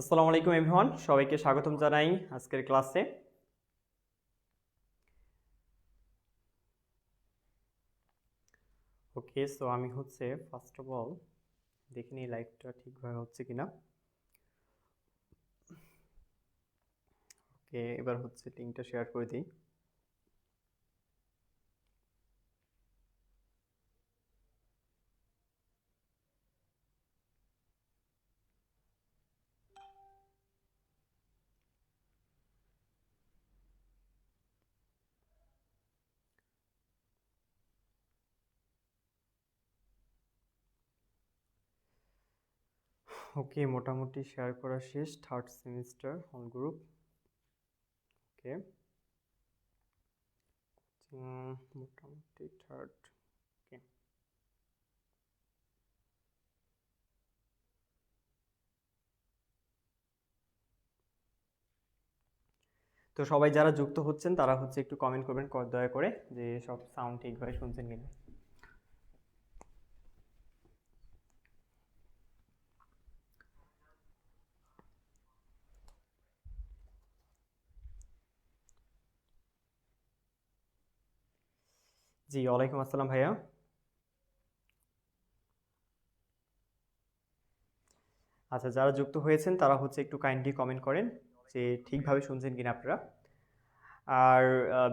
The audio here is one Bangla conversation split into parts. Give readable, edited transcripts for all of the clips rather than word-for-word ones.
আসসালামু আলাইকুম এভরিওয়ান, সবাইকে স্বাগতম জানাই আজকের ক্লাসে। ওকে, সো আমি ফার্স্ট অফ অল দেখে নিই লাইভটা ঠিকভাবে হচ্ছে কিনা। ওকে, এবার লিঙ্কটা শেয়ার করে দিই। ওকে, মোটামুটি শেয়ার করা শেষ। Third semester all group. Okay, মোটামুটি থার্ড। ওকে, তো সবাই যারা যুক্ত হচ্ছেন তারা একটু কমেন্ট করবেন দয়া করে যে সব সাউন্ড ঠিকভাবে শুনছেন কিনা। জি, ওয়ালাইকুম আসসালাম ভাইয়া। আচ্ছা, যারা যুক্ত হয়েছেন তারা একটু কাইন্ডলি কমেন্ট করেন যে ঠিকভাবে শুনছেন কিনা আপনারা। আর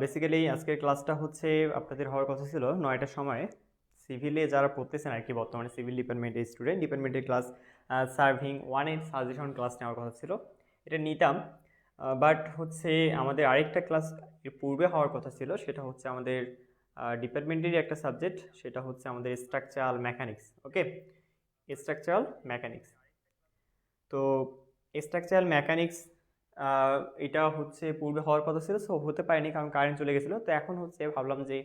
বেসিক্যালি আজকের ক্লাসটা আপনাদের হওয়ার কথা ছিল 9টার সময়। সিভিলে যারা পড়তেছেন আর কি, বর্তমানে সিভিল ডিপার্টমেন্টের স্টুডেন্ট, ডিপার্টমেন্টের ক্লাস সার্ভিং 1-এর সাজেশন ক্লাস নেওয়ার কথা ছিল, এটা নিতাম। বাট আমাদের আরেকটা ক্লাস এর পূর্বে হওয়ার কথা ছিল, সেটা আমাদের ডিপার্টমেন্টেরই একটা সাবজেক্ট, সেটা আমাদের স্ট্রাকচারাল মেকানিক্স। ওকে, স্ট্রাকচারাল মেকানিক্স। তো স্ট্রাকচারাল মেকানিক্স এটা পূর্বে হওয়ার কথা ছিল, সো হতে পারেনি কারণ কারেন্ট চলে গেছিলো। তো এখন ভাবলাম যে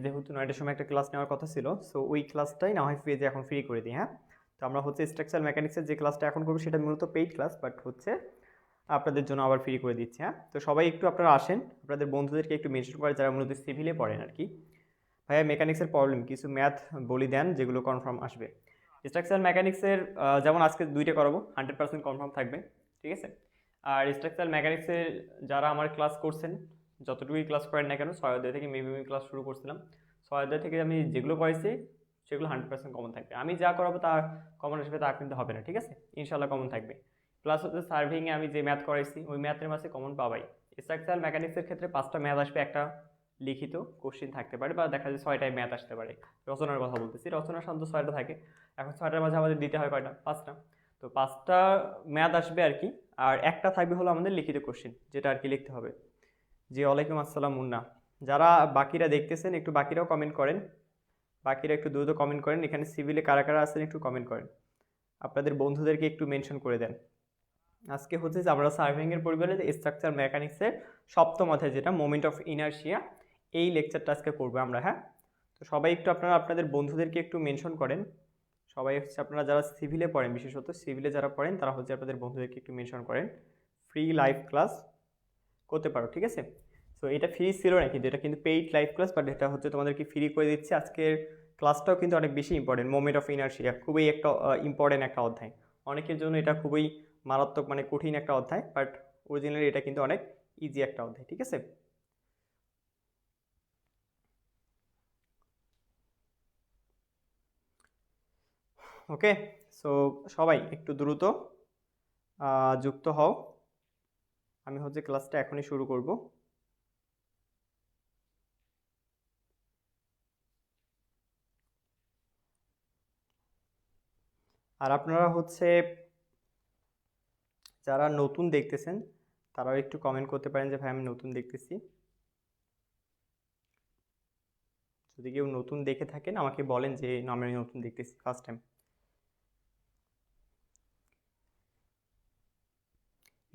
যেহেতু 9টার সময় একটা ক্লাস নেওয়ার কথা ছিল, সো ওই ক্লাসটাই না হয় পেজে এখন ফ্রি করে দিই। হ্যাঁ, তো আমরা স্ট্রাকচারাল মেকানিক্সের যে ক্লাসটা এখন করবো সেটা মূলত পেইড ক্লাস, বাট আপনাদের জন্য আবার ফ্রি করে দিচ্ছি। হ্যাঁ, তো সবাই একটু আপনারা আসেন, আপনাদের বন্ধুদেরকে একটু মেনশন করে যারা মূলত সিভিলে পড়েন আর কি। ভাইয়া মেকানিক্সের প্রবলেম কিছু ম্যাথ বলি দেন যেগুলো কনফার্ম আসবে। স্ট্রাকচারাল মেকানিক্সের যেমন আজকে 2টা করাবো, 100% কনফার্ম থাকবে, ঠিক আছে। আর স্ট্রাকচারাল মেকানিক্সের যারা আমার ক্লাস করছেন, যতটুকুই ক্লাস করেন না কেন, 6 অধ্যায় থেকে মেবি আমি ক্লাস শুরু করছিলাম, 6 অধ্যায় থেকে আমি যেগুলো করেছি সেগুলো 100% কমন থাকবে। আমি যা করাবো তা কমন আসবে তা কিন্তু হবে না, ঠিক আছে, ইনশাল্লাহ কমন থাকবে। প্লাস সার্ভিংয়ে আমি যে ম্যাথ করাইছি ওই ম্যাথের মাঝে কমন পাবাই। স্ট্রাকচারাল মেকানিক্সের ক্ষেত্রে 5টা ম্যাথ আসবে, একটা লিখিত কোশ্চিন থাকতে পারে, বা দেখা যায় 6টায় ম্যাথ আসতে পারে। রচনার কথা বলতেছি, রচনার সাধারণত 6টা থাকে, এখন 6টার মাঝে আমাদের দিতে হয় কয়টা, 5টা। তো 5টা ম্যাথ আসবে আর কি, আর একটা থাকবে হলো আমাদের লিখিত কোশ্চিন, যেটা আর কি লিখতে হবে। জি, ওয়ালাইকুম আসসালাম মুন্না। যারা বাকিরা দেখতেছেন একটু বাকিরাও কমেন্ট করেন, বাকিরা একটু দ্রুত কমেন্ট করেন। এখানে সিভিলে কারা কারা আছেন একটু কমেন্ট করেন, আপনাদের বন্ধুদেরকে একটু মেনশন করে দেন। আজকে যে আমরা সার্ভিংয়ের পরিবারে স্ট্রাকচার মেকানিক্সের 7ম অধ্যায়, যেটা মোমেন্ট অফ ইনার্শিয়া, এই লেকচারটা আজকে পড়বো আমরা। হ্যাঁ, তো সবাই একটু আপনারা আপনাদের বন্ধুদেরকে একটু মেনশন করেন। সবাই আপনারা যারা সিভিলে পড়েন, বিশেষত সিভিলে যারা পড়েন তারা আপনাদের বন্ধুদেরকে একটু মেনশন করেন। ফ্রি লাইভ ক্লাস করতে পারো, ঠিক আছে। সো এটা ফ্রি ছিল না, কিন্তু এটা কিন্তু পেইড লাইভ ক্লাস, বাট এটা তোমাদেরকে ফ্রি করে দিচ্ছে। আজকের ক্লাসটাও কিন্তু অনেক বেশি ইম্পর্টেন্ট। মোমেন্ট অফ ইনার্শিয়া খুবই একটা ইম্পর্টেন্ট একটা অধ্যায়, অনেকের জন্য এটা খুবই মারাত্মক, মানে কঠিন একটা অধ্যায়, বাট অরিজিনালি এটা কিন্তু অনেক ইজি একটা অধ্যায়, ঠিক আছে। ওকে, সো সবাই একটু দ্রুত যুক্ত হও। আমি ক্লাসটা এখনই শুরু করব। আর আপনারা যারা নতুন দেখতেছেন তারাও একটু কমেন্ট করতে পারেন যে ভাই আমি নতুন দেখতেছি। যদি কেউ নতুন দেখে থাকেন আমাকে বলেন যে আমি নতুন দেখতেছি, first time.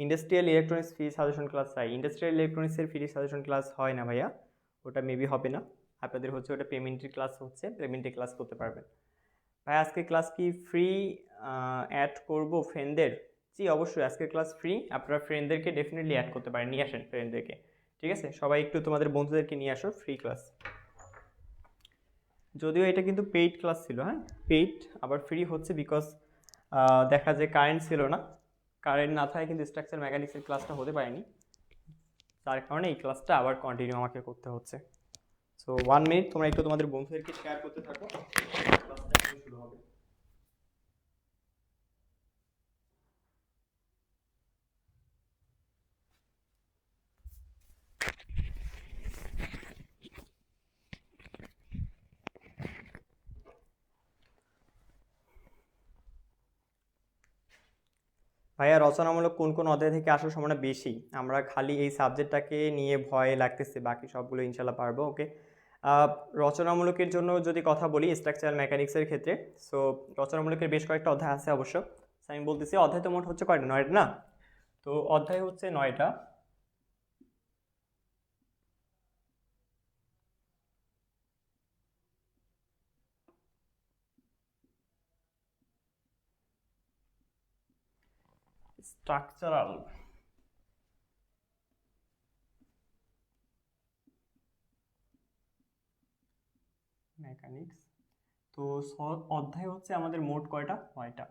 Industrial electronics free suggestion class চাই। ইন্ডাস্ট্রিয়াল ইলেকট্রনিক্সের ফ্রি সাজেশন ক্লাস হয় না ভাইয়া, ওটা মেবি হবে না। আপনাদের ওটা পেমেন্টের ক্লাস, পেমেন্টে ক্লাস করতে পারবেন। ভাই আজকে ক্লাস কি ফ্রি অ্যাড করব ফ্রেন্ডদের? জি অবশ্যই, আজকের ক্লাস ফ্রি, আপনারা ফ্রেন্ডদেরকে ডেফিনেটলি অ্যাড করতে পারেন, নিয়ে আসেন ফ্রেন্ডদেরকে, ঠিক আছে। সবাই একটু তোমাদের বন্ধুদেরকে নিয়ে আসো, ফ্রি ক্লাস। যদিও এটা কিন্তু পেইড ক্লাস ছিল, হ্যাঁ পেইড, আবার ফ্রি বিকজ দেখা যায় কারেন্ট ছিল না, কারেন্ট না থাকে কিন্তু স্ট্রাকচার মেকানিক্সের ক্লাসটা হতে পারেনি, তার কারণে এই ক্লাসটা আবার কন্টিনিউ আমাকে করতে হচ্ছে। সো 1 মিনিট তোমরা একটু তোমাদের বন্ধুদেরকে শেয়ার করতে থাকো, ক্লাসটা শুরু হবে। ভাইয়া রচনামূলক কোন কোন অধ্যায় থেকে আসার সম্ভাবনা বেশি? আমরা খালি এই সাবজেক্টটাকে নিয়ে ভয় লাগতেছে, বাকি সবগুলো ইনশাল্লাহ পারবো। ওকে, রচনামূলকের জন্য যদি কথা বলি স্ট্রাকচারাল মেকানিক্সের ক্ষেত্রে, সো রচনামূলকের বেশ কয়েকটা অধ্যায় আছে অবশ্য। আমি বলতেছি অধ্যায় তো মোট হচ্ছে কয়টা? 9টা না? তো অধ্যায় হচ্ছে 9টা। স্ট্রাকচারাল মেকানিক্স, তো অধ্যায় হচ্ছে আমাদের মোট কয়টা? 9টা।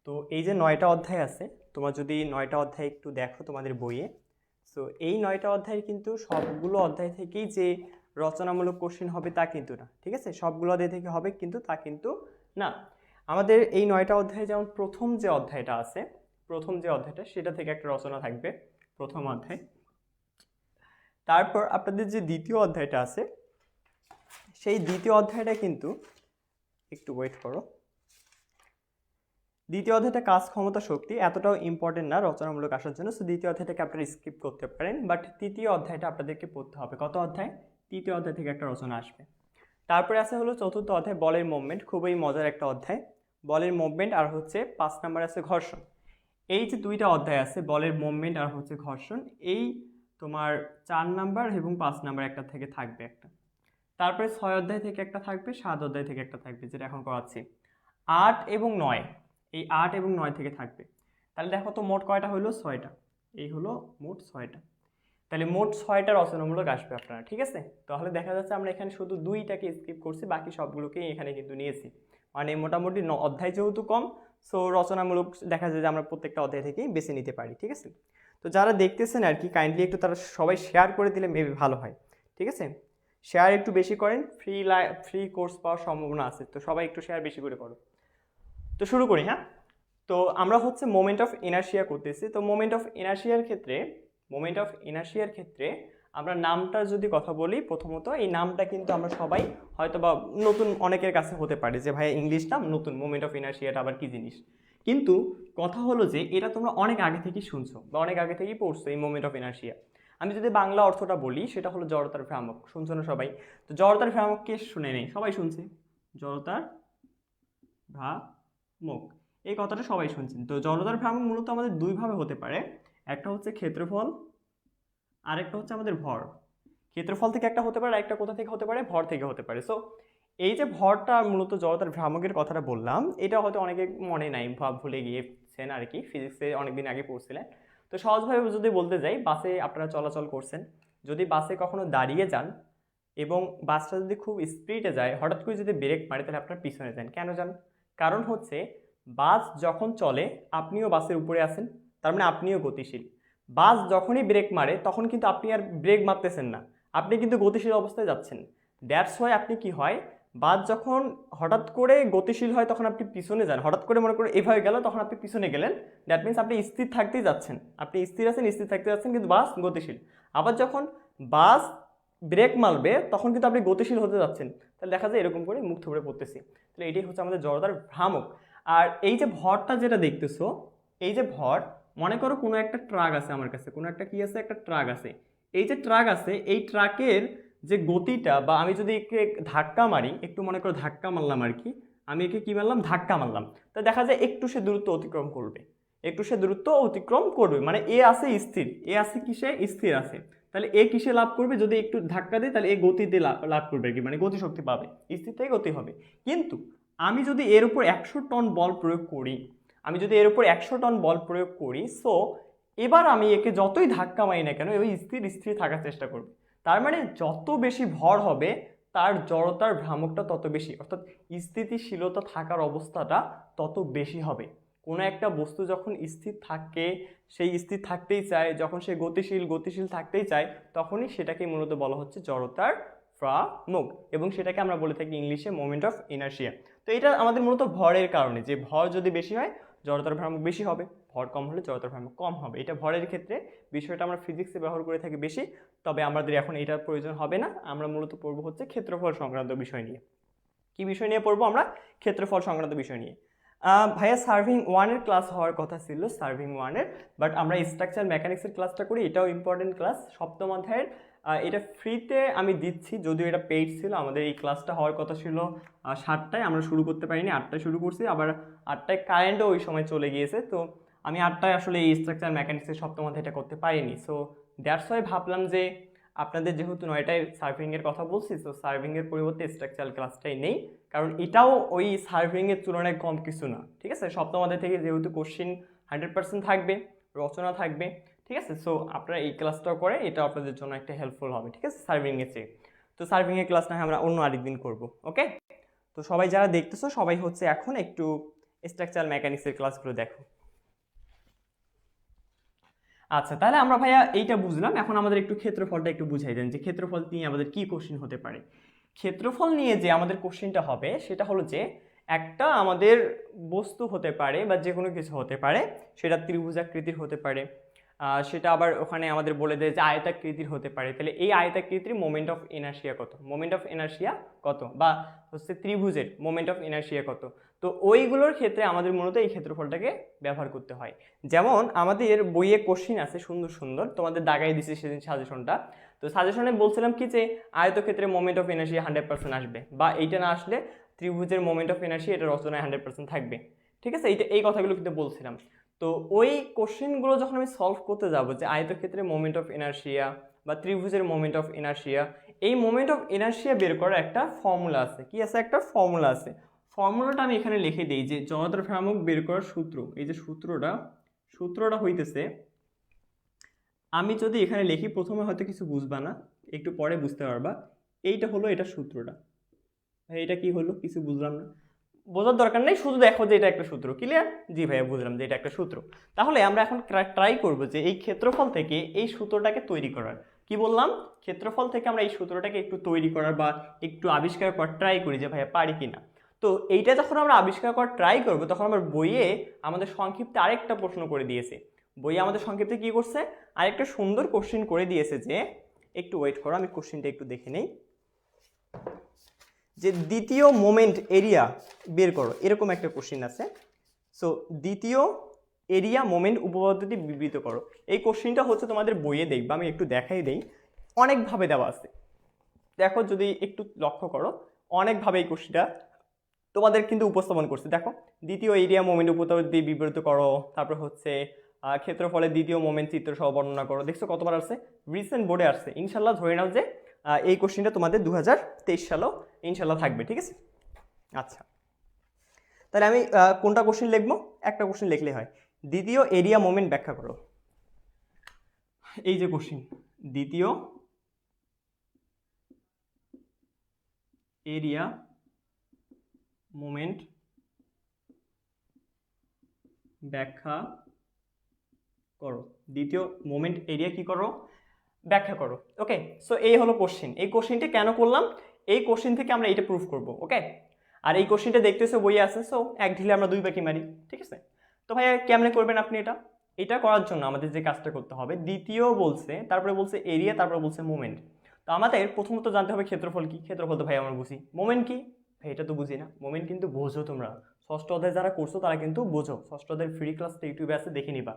তো এই যে 9টা অধ্যায় আছে, তোমরা যদি 9টা অধ্যায় একটু দেখো তোমাদের বইয়ে, সো এই 9টা অধ্যায় কিন্তু সবগুলো অধ্যায় থেকেই যে রচনামূলক কোশ্চেন হবে তা কিন্তু না, ঠিক আছে? সবগুলো অধ্যায় থেকে হবে কিন্তু তা কিন্তু না। আমাদের এই 9টা অধ্যায়ে যেমন প্রথম যে অধ্যায়টা আছে, প্রথম যে অধ্যায়টা সেটা থেকে একটা রচনা থাকবে, প্রথম অধ্যায়। তারপর আপনাদের যে দ্বিতীয় অধ্যায়টা আছে, সেই দ্বিতীয় অধ্যায়টা কিন্তু, একটু ওয়েট করো, দ্বিতীয় অধ্যায়টা কাজ ক্ষমতা শক্তি এতটাও ইম্পর্টেন্ট না রচনামূলক আসার জন্য, সো দ্বিতীয় অধ্যায়টাকে আপনারা স্কিপ করতে পারেন, বাট তৃতীয় অধ্যায়টা আপনাদেরকে পড়তে হবে। কত অধ্যায়? তৃতীয় অধ্যায় থেকে একটা রচনা আসবে। তারপরে আছে হলো চতুর্থ অধ্যায় বলের মুভমেন্ট, খুবই মজার একটা অধ্যায়, বলের মুভমেন্ট। আর হচ্ছে 5 নাম্বার আছে ঘর্ষণ। এই যে দুইটা অধ্যায় আছে, বলের মুভমেন্ট আর হচ্ছে ঘর্ষণ, এই তোমার 4 নাম্বার এবং 5 নাম্বার একটা থেকে থাকবে একটা। তারপরে 6 অধ্যায় থেকে একটা থাকবে, 7 অধ্যায় থেকে একটা থাকবে, যেটা এখন করাচ্ছি। 8 এবং 9, এই 8 এবং 9 থেকে থাকবে। তাহলে দেখো তো মোট কয়টা হলো? 6টা। এই হলো মোট 6টা। তাহলে মোট 6টা রচনামূলক আসবে আপনারা, ঠিক আছে? তাহলে দেখা যাচ্ছে আমরা এখানে শুধু 2টাকে স্কিপ করছি, বাকি সবগুলোকেই এখানে কিন্তু নিয়েছি। মানে মোটামুটি অধ্যায় যেহেতু কম, সো রচনামূলক দেখা যায় যে আমরা প্রত্যেকটা অধ্যায় থেকেই বেছে নিতে পারি, ঠিক আছে? তো যারা দেখতেছেন আর কি, কাইন্ডলি একটু তারা সবাই শেয়ার করে দিলে মেবি ভালো হয়, ঠিক আছে? শেয়ার একটু বেশি করেন, ফ্রি কোর্স পাওয়ার সম্ভাবনা আছে, তো সবাই একটু শেয়ার বেশি করে করো। তো শুরু করি, হ্যাঁ? তো আমরা হচ্ছে মোমেন্ট অফ ইনার্শিয়া করতেছি। তো মোমেন্ট অফ ইনার্শিয়ার ক্ষেত্রে আমরা নামটার যদি কথা বলি, প্রথমত এই নামটা কিন্তু আমরা সবাই হয়তো বা নতুন অনেকের কাছে হতে পারে যে ভাই ইংলিশ নাম নতুন, মোমেন্ট অফ ইনার্শিয়াটা আবার কি জিনিস। কিন্তু কথা হলো যে এটা তোমরা অনেক আগে থেকেই শুনছো বা অনেক আগে থেকেই পড়ছো এই মোমেন্ট অফ ইনার্শিয়া। আমি যদি বাংলা অর্থটা বলি, সেটা হলো জড়তার ভ্রামক। শুনছো না সবাই? তো জড়তার ভ্রামক কে শুনে নেই? সবাই শুনছে, জড়তার ভ্রামক, এই কথাটা সবাই শুনছেন। তো জড়তার ভ্রামক মূলত আমাদের দুইভাবে হতে পারে, একটা হচ্ছে ক্ষেত্রফল, আরেকটা হচ্ছে আমাদের ভর। ক্ষেত্রফল থেকে একটা হতে পারে, একটা কোথা থেকে হতে পারে? ভর থেকে হতে পারে। সো এই যে ভরটা মূলত জড়তার ভ্রামকের কথাটা বললাম, এটা হয়তো অনেকে মনে নাই বা ভুলে গিয়েছেন আর কি, ফিজিক্সে অনেকদিন আগে পড়ছিলেন। তো সহজভাবে যদি বলতে যাই, বাসে আপনারা চলাচল করছেন, যদি বাসে কখনো দাঁড়িয়ে যান এবং বাসটা যদি খুব স্পিডে যায়, হঠাৎ করে যদি ব্রেক মারে, তাহলে আপনার পিছনে যান। কেন যান? কারণ হচ্ছে বাস যখন চলে আপনিও বাসের উপরে আছেন, তার মানে আপনিও গতিশীল। বাস যখনই ব্রেক মারে তখন কিন্তু আপনি আর ব্রেক মারতেছেন না, আপনি কিন্তু গতিশীল অবস্থায় যাচ্ছেন। দ্যাটস ওয়াই আপনি কি হয়, বাস যখন হঠাৎ করে গতিশীল হয় তখন আপনি পিছনে যান। হঠাৎ করে মনে করে এভাবে গেল, তখন আপনি পিছনে গেলেন, দ্যাট মিনস আপনি স্থির থাকতেই যাচ্ছেন, আপনি স্থির আছেন, স্থির থাকতে যাচ্ছেন, কিন্তু বাস গতিশীল। আবার যখন বাস ব্রেক মারবে তখন কিন্তু আপনি গতিশীল হতে যাচ্ছেন। তাহলে দেখা যায় এরকম করে মুখ থুবড়ে পড়তেছি। তাহলে এটাই হচ্ছে আমাদের জড়তার ভ্রামক। আর এই যে ভরটা যেটা দেখতেছো, এই যে ভর, মনে করো কোনো একটা ট্রাক আছে আমার কাছে, কোনো একটা কি আছে, একটা ট্রাক আছে। এই যে ট্রাক আছে, এই ট্রাকের যে গতিটা, বা আমি যদি একে ধাক্কা মারি, একটু মনে করো ধাক্কা মারলাম আর কি, আমি একে কি মারলাম? ধাক্কা মারলাম। তো দেখা যায় একটু সে দূরত্ব অতিক্রম করবে, একটু সে দূরত্ব অতিক্রম করবে, মানে এ আছে স্থির, এ আছে কিসে? স্থির আছে। তাহলে এ কিসে লাভ করবে? যদি একটু ধাক্কা দেয় তাহলে এ গতিতে লাভ করবে আর কি, মানে গতিশক্তি পাবে, স্থির থেকে গতি হবে। কিন্তু আমি যদি এর উপর 100 টন বল প্রয়োগ করি, আমি যদি এর উপর 100 টন বল প্রয়োগ করি, সো এবার আমি একে যতই ধাক্কা মারি না কেন, ওই স্থির স্থির থাকার চেষ্টা করবে। তার মানে যত বেশি ভর হবে তার জড়তার ভ্রামকটা তত বেশি, অর্থাৎ স্থিতিশীলতা থাকার অবস্থাটা তত বেশি হবে। কোনো একটা বস্তু যখন স্থির থাকে, সেই স্থির থাকতেই চায়, যখন সে গতিশীল থাকতেই চায়, তখনই সেটাকে মূলত বলা হচ্ছে জড়তার ভ্রামক, এবং সেটাকে আমরা বলে থাকি ইংলিশে মোমেন্ট অফ ইনার্শিয়া। তো এটা আমাদের মূলত ভরের কারণে, যে ভর যদি বেশি হয় জড়তার ভ্রামক বেশি হবে, ভর কম হলে জড়তার ভ্রামক কম হবে। এটা ভরের ক্ষেত্রে বিষয়টা আমরা ফিজিক্সে ব্যবহার করে থাকি বেশি, তবে আমাদের এখন এটার প্রয়োজন হবে না। আমরা মূলত পড়বো হচ্ছে ক্ষেত্রফল সংক্রান্ত বিষয় নিয়ে। কি বিষয় নিয়ে পড়বো আমরা? ক্ষেত্রফল সংক্রান্ত বিষয় নিয়ে। ভাইয়া সার্ভিং ওয়ানের ক্লাস হওয়ার কথা ছিল, সার্ভিং ওয়ানের, বাট আমরা স্ট্রাকচার মেকানিক্সের ক্লাসটা করি, এটাও ইম্পর্টেন্ট ক্লাস, সপ্তম অধ্যায়ের। এটা ফ্রিতে আমি দিচ্ছি, যদিও এটা পেইড ছিল। আমাদের এই ক্লাসটা হওয়ার কথা ছিল 7টায়, আমরা শুরু করতে পারিনি, 8টায় শুরু করছি, আবার 8টায় কারেন্টও ওই সময় চলে গিয়েছে। তো আমি 8টায় আসলে এই স্ট্রাকচার মেকানিক্সের সপ্তম অধ্যায়টা করতে পারিনি। সো দ্যাটস ওয়াই ভাবলাম যে আপনাদের যেহেতু 9টায় সার্ভিংয়ের কথা বলছি, তো সার্ভিংয়ের পরিবর্তে স্ট্রাকচারাল ক্লাসটাই নেই, কারণ এটাও ওই সার্ভিংয়ের তুলনায় কম কিছু না। ঠিক আছে, সপ্তম অধ্যায় থেকে যেহেতু কোশ্চিন 100% থাকবে, রচনা থাকবে, ঠিক আছে। সো আপনারা এই ক্লাসটাও করে, এটা আপনাদের জন্য একটা হেল্পফুল হবে, ঠিক আছে, সার্ভিংয়ের চেয়ে। তো সার্ভিংয়ের ক্লাস না হয় আমরা অন্য আরেকদিন করবো, ওকে। তো সবাই যারা দেখতেছো সবাই হচ্ছে এখন একটু স্ট্রাকচারাল মেকানিক্সের ক্লাসগুলো দেখো। আচ্ছা, তাহলে আমরা ভাইয়া এইটা বুঝলাম, এখন আমাদের একটু ক্ষেত্রফলটা একটু বুঝাই দেন যে ক্ষেত্রফল নিয়ে আমাদের কি কোশ্চিন হতে পারে। ক্ষেত্রফল নিয়ে যে আমাদের কোশ্চিনটা হবে সেটা হলো যে একটা আমাদের বস্তু হতে পারে বা যে কোনো কিছু হতে পারে, সেটা ত্রিভুজাকৃতির হতে পারে, সেটা আবার ওখানে আমাদের বলে দেয় যে আয়তাকৃতির হতে পারে। তাহলে এই আয়তাকৃতির মোমেন্ট অফ ইনার্শিয়া কত, মোমেন্ট অফ ইনার্শিয়া কত, বা হচ্ছে ত্রিভুজের মোমেন্ট অফ ইনার্শিয়া কত। তো ওইগুলোর ক্ষেত্রে আমাদের মূলত এই ক্ষেত্রফলটাকে ব্যবহার করতে হয়। যেমন আমাদের বইয়ে কোশ্চিন আছে সুন্দর সুন্দর, তোমাদের দাগাই দিছি সেদিন সাজেশনটা। তো সাজেশনে বলছিলাম কি যে আয়তক্ষেত্রে মোমেন্ট অফ ইনার্শিয়া 100% আসবে, বা এইটা না আসলে ত্রিভুজের মোমেন্ট অফ ইনার্শিয়া এটা রচনায় 100% থাকবে, ঠিক আছে। এই কথাগুলো কিন্তু বলছিলাম। তো ওই কোশ্চেনগুলো যখন আমি সলভ করতে যাব, যে আয়তক্ষেত্রে মোমেন্ট অফ ইনার্শিয়া বা ত্রিভুজের মোমেন্ট অফ ইনার্শিয়া, এই মোমেন্ট অফ ইনার্শিয়া বের করার একটা ফর্মুলা আছে। কি আছে? একটা ফর্মুলা আছে। ফর্মুলাটা আমি এখানে লিখে দিই যে জড়তার ভ্রামক বের করার সূত্র। এই যে সূত্রটা হইতেছে, আমি যদি এখানে লিখি প্রথমে হয়তো কিছু বুঝবা না, একটু পরে বুঝতে পারবা। এইটা হলো এটা সূত্রটা। এটা কি হলো? কিছু বুঝলাম না, বোঝার দরকার নেই, শুধু দেখো যে এটা একটা সূত্র। ক্লিয়ার? জি ভাইয়া, বুঝলাম যে এটা একটা সূত্র। তাহলে আমরা এখন ট্রাই করব যে এই ক্ষেত্রফল থেকে এই সূত্রটাকে তৈরি করার। কি বললাম? ক্ষেত্রফল থেকে আমরা এই সূত্রটাকে একটু তৈরি করার বা একটু আবিষ্কার করার ট্রাই করি যে ভাইয়া পারি কিনা। তো এইটা যখন আমরা আবিষ্কার করার ট্রাই করব, তখন আমার বইয়ে আমাদের সংক্ষিপ্তে আরেকটা প্রশ্ন করে দিয়েছে। বইয়ে আমাদের সংক্ষিপ্তে কি করছে? আরেকটা সুন্দর কোশ্চিন করে দিয়েছে, যে একটু ওয়েট করো, আমি কোশ্চিনটা একটু দেখে নেই। যে দ্বিতীয় মোমেন্ট এরিয়া বের করো, এরকম একটা কোশ্চিন আছে। সো দ্বিতীয় এরিয়া মোমেন্ট উপপাদ্যটি বিবৃত করো। এই কোশ্চিনটা হচ্ছে তোমাদের বইয়ে, দেখবা আমি একটু দেখাই দেই, অনেকভাবে দেওয়া আছে। দেখো, যদি একটু লক্ষ্য করো, অনেকভাবে এই কোশ্চিনটা তোমাদের কিন্তু উপস্থাপন করছে। দেখো, দ্বিতীয় এরিয়া মোমেন্ট উপপাদ্যটি বিবৃত করো, তারপর হচ্ছে ক্ষেত্রফলের দ্বিতীয় মোমেন্ট চিত্র সহ বর্ণনা করো। দেখছো কতবার আসছে? রিসেন্ট বোর্ডে আসছে। ইনশাল্লাহ ধরে নাও যে এই কোশ্চিনটা তোমাদের 2023 সালেও ইনশাল্লাহ থাকবে, ঠিক আছে। আচ্ছা, তাহলে আমি কোনটা কোশ্চিন লিখবো? একটা কোশ্চিন লিখলে হয়। দ্বিতীয় এরিয়া মোমেন্ট ব্যাখ্যা করো। এই যে কোশ্চিন, দ্বিতীয় এরিয়া মোমেন্ট ব্যাখ্যা করো। দ্বিতীয় মোমেন্ট এরিয়া কি করো? ব্যাখ্যা করো। ওকে, সো এই হলো কোশ্চিন। এই কোশ্চিনটা কেন করলাম? এই কোশ্চিন থেকে আমরা এটা প্রুফ করব, ওকে। আর এই কোশ্চিনটা দেখতেছো বইয়ে আছে, সো এক ঢিলে আমরা দুই পাখি মারি, ঠিক আছে। তো ভাইয়া কেমনে করবেন আপনি এটা? এটা করার জন্য আমাদের যে কাজটা করতে হবে, দ্বিতীয় বলছে, তারপরে বলছে এরিয়া, তারপরে বলছে মোমেন্ট। তো আমাদের প্রথমত জানতে হবে ক্ষেত্রফল কি। ক্ষেত্রফল তো ভাই আমরা বুঝি। মোমেন্ট কি? ভাই এটা তো বুঝি না। মোমেন্ট কিন্তু বোঝো তোমরা, ষষ্ঠ অধ্যায় যারা করছো তারা কিন্তু বোঝো। ষষ্ঠ অধ্যায়ের ফ্রি ক্লাসটা ইউটিউবে আছে, দেখে নিবা।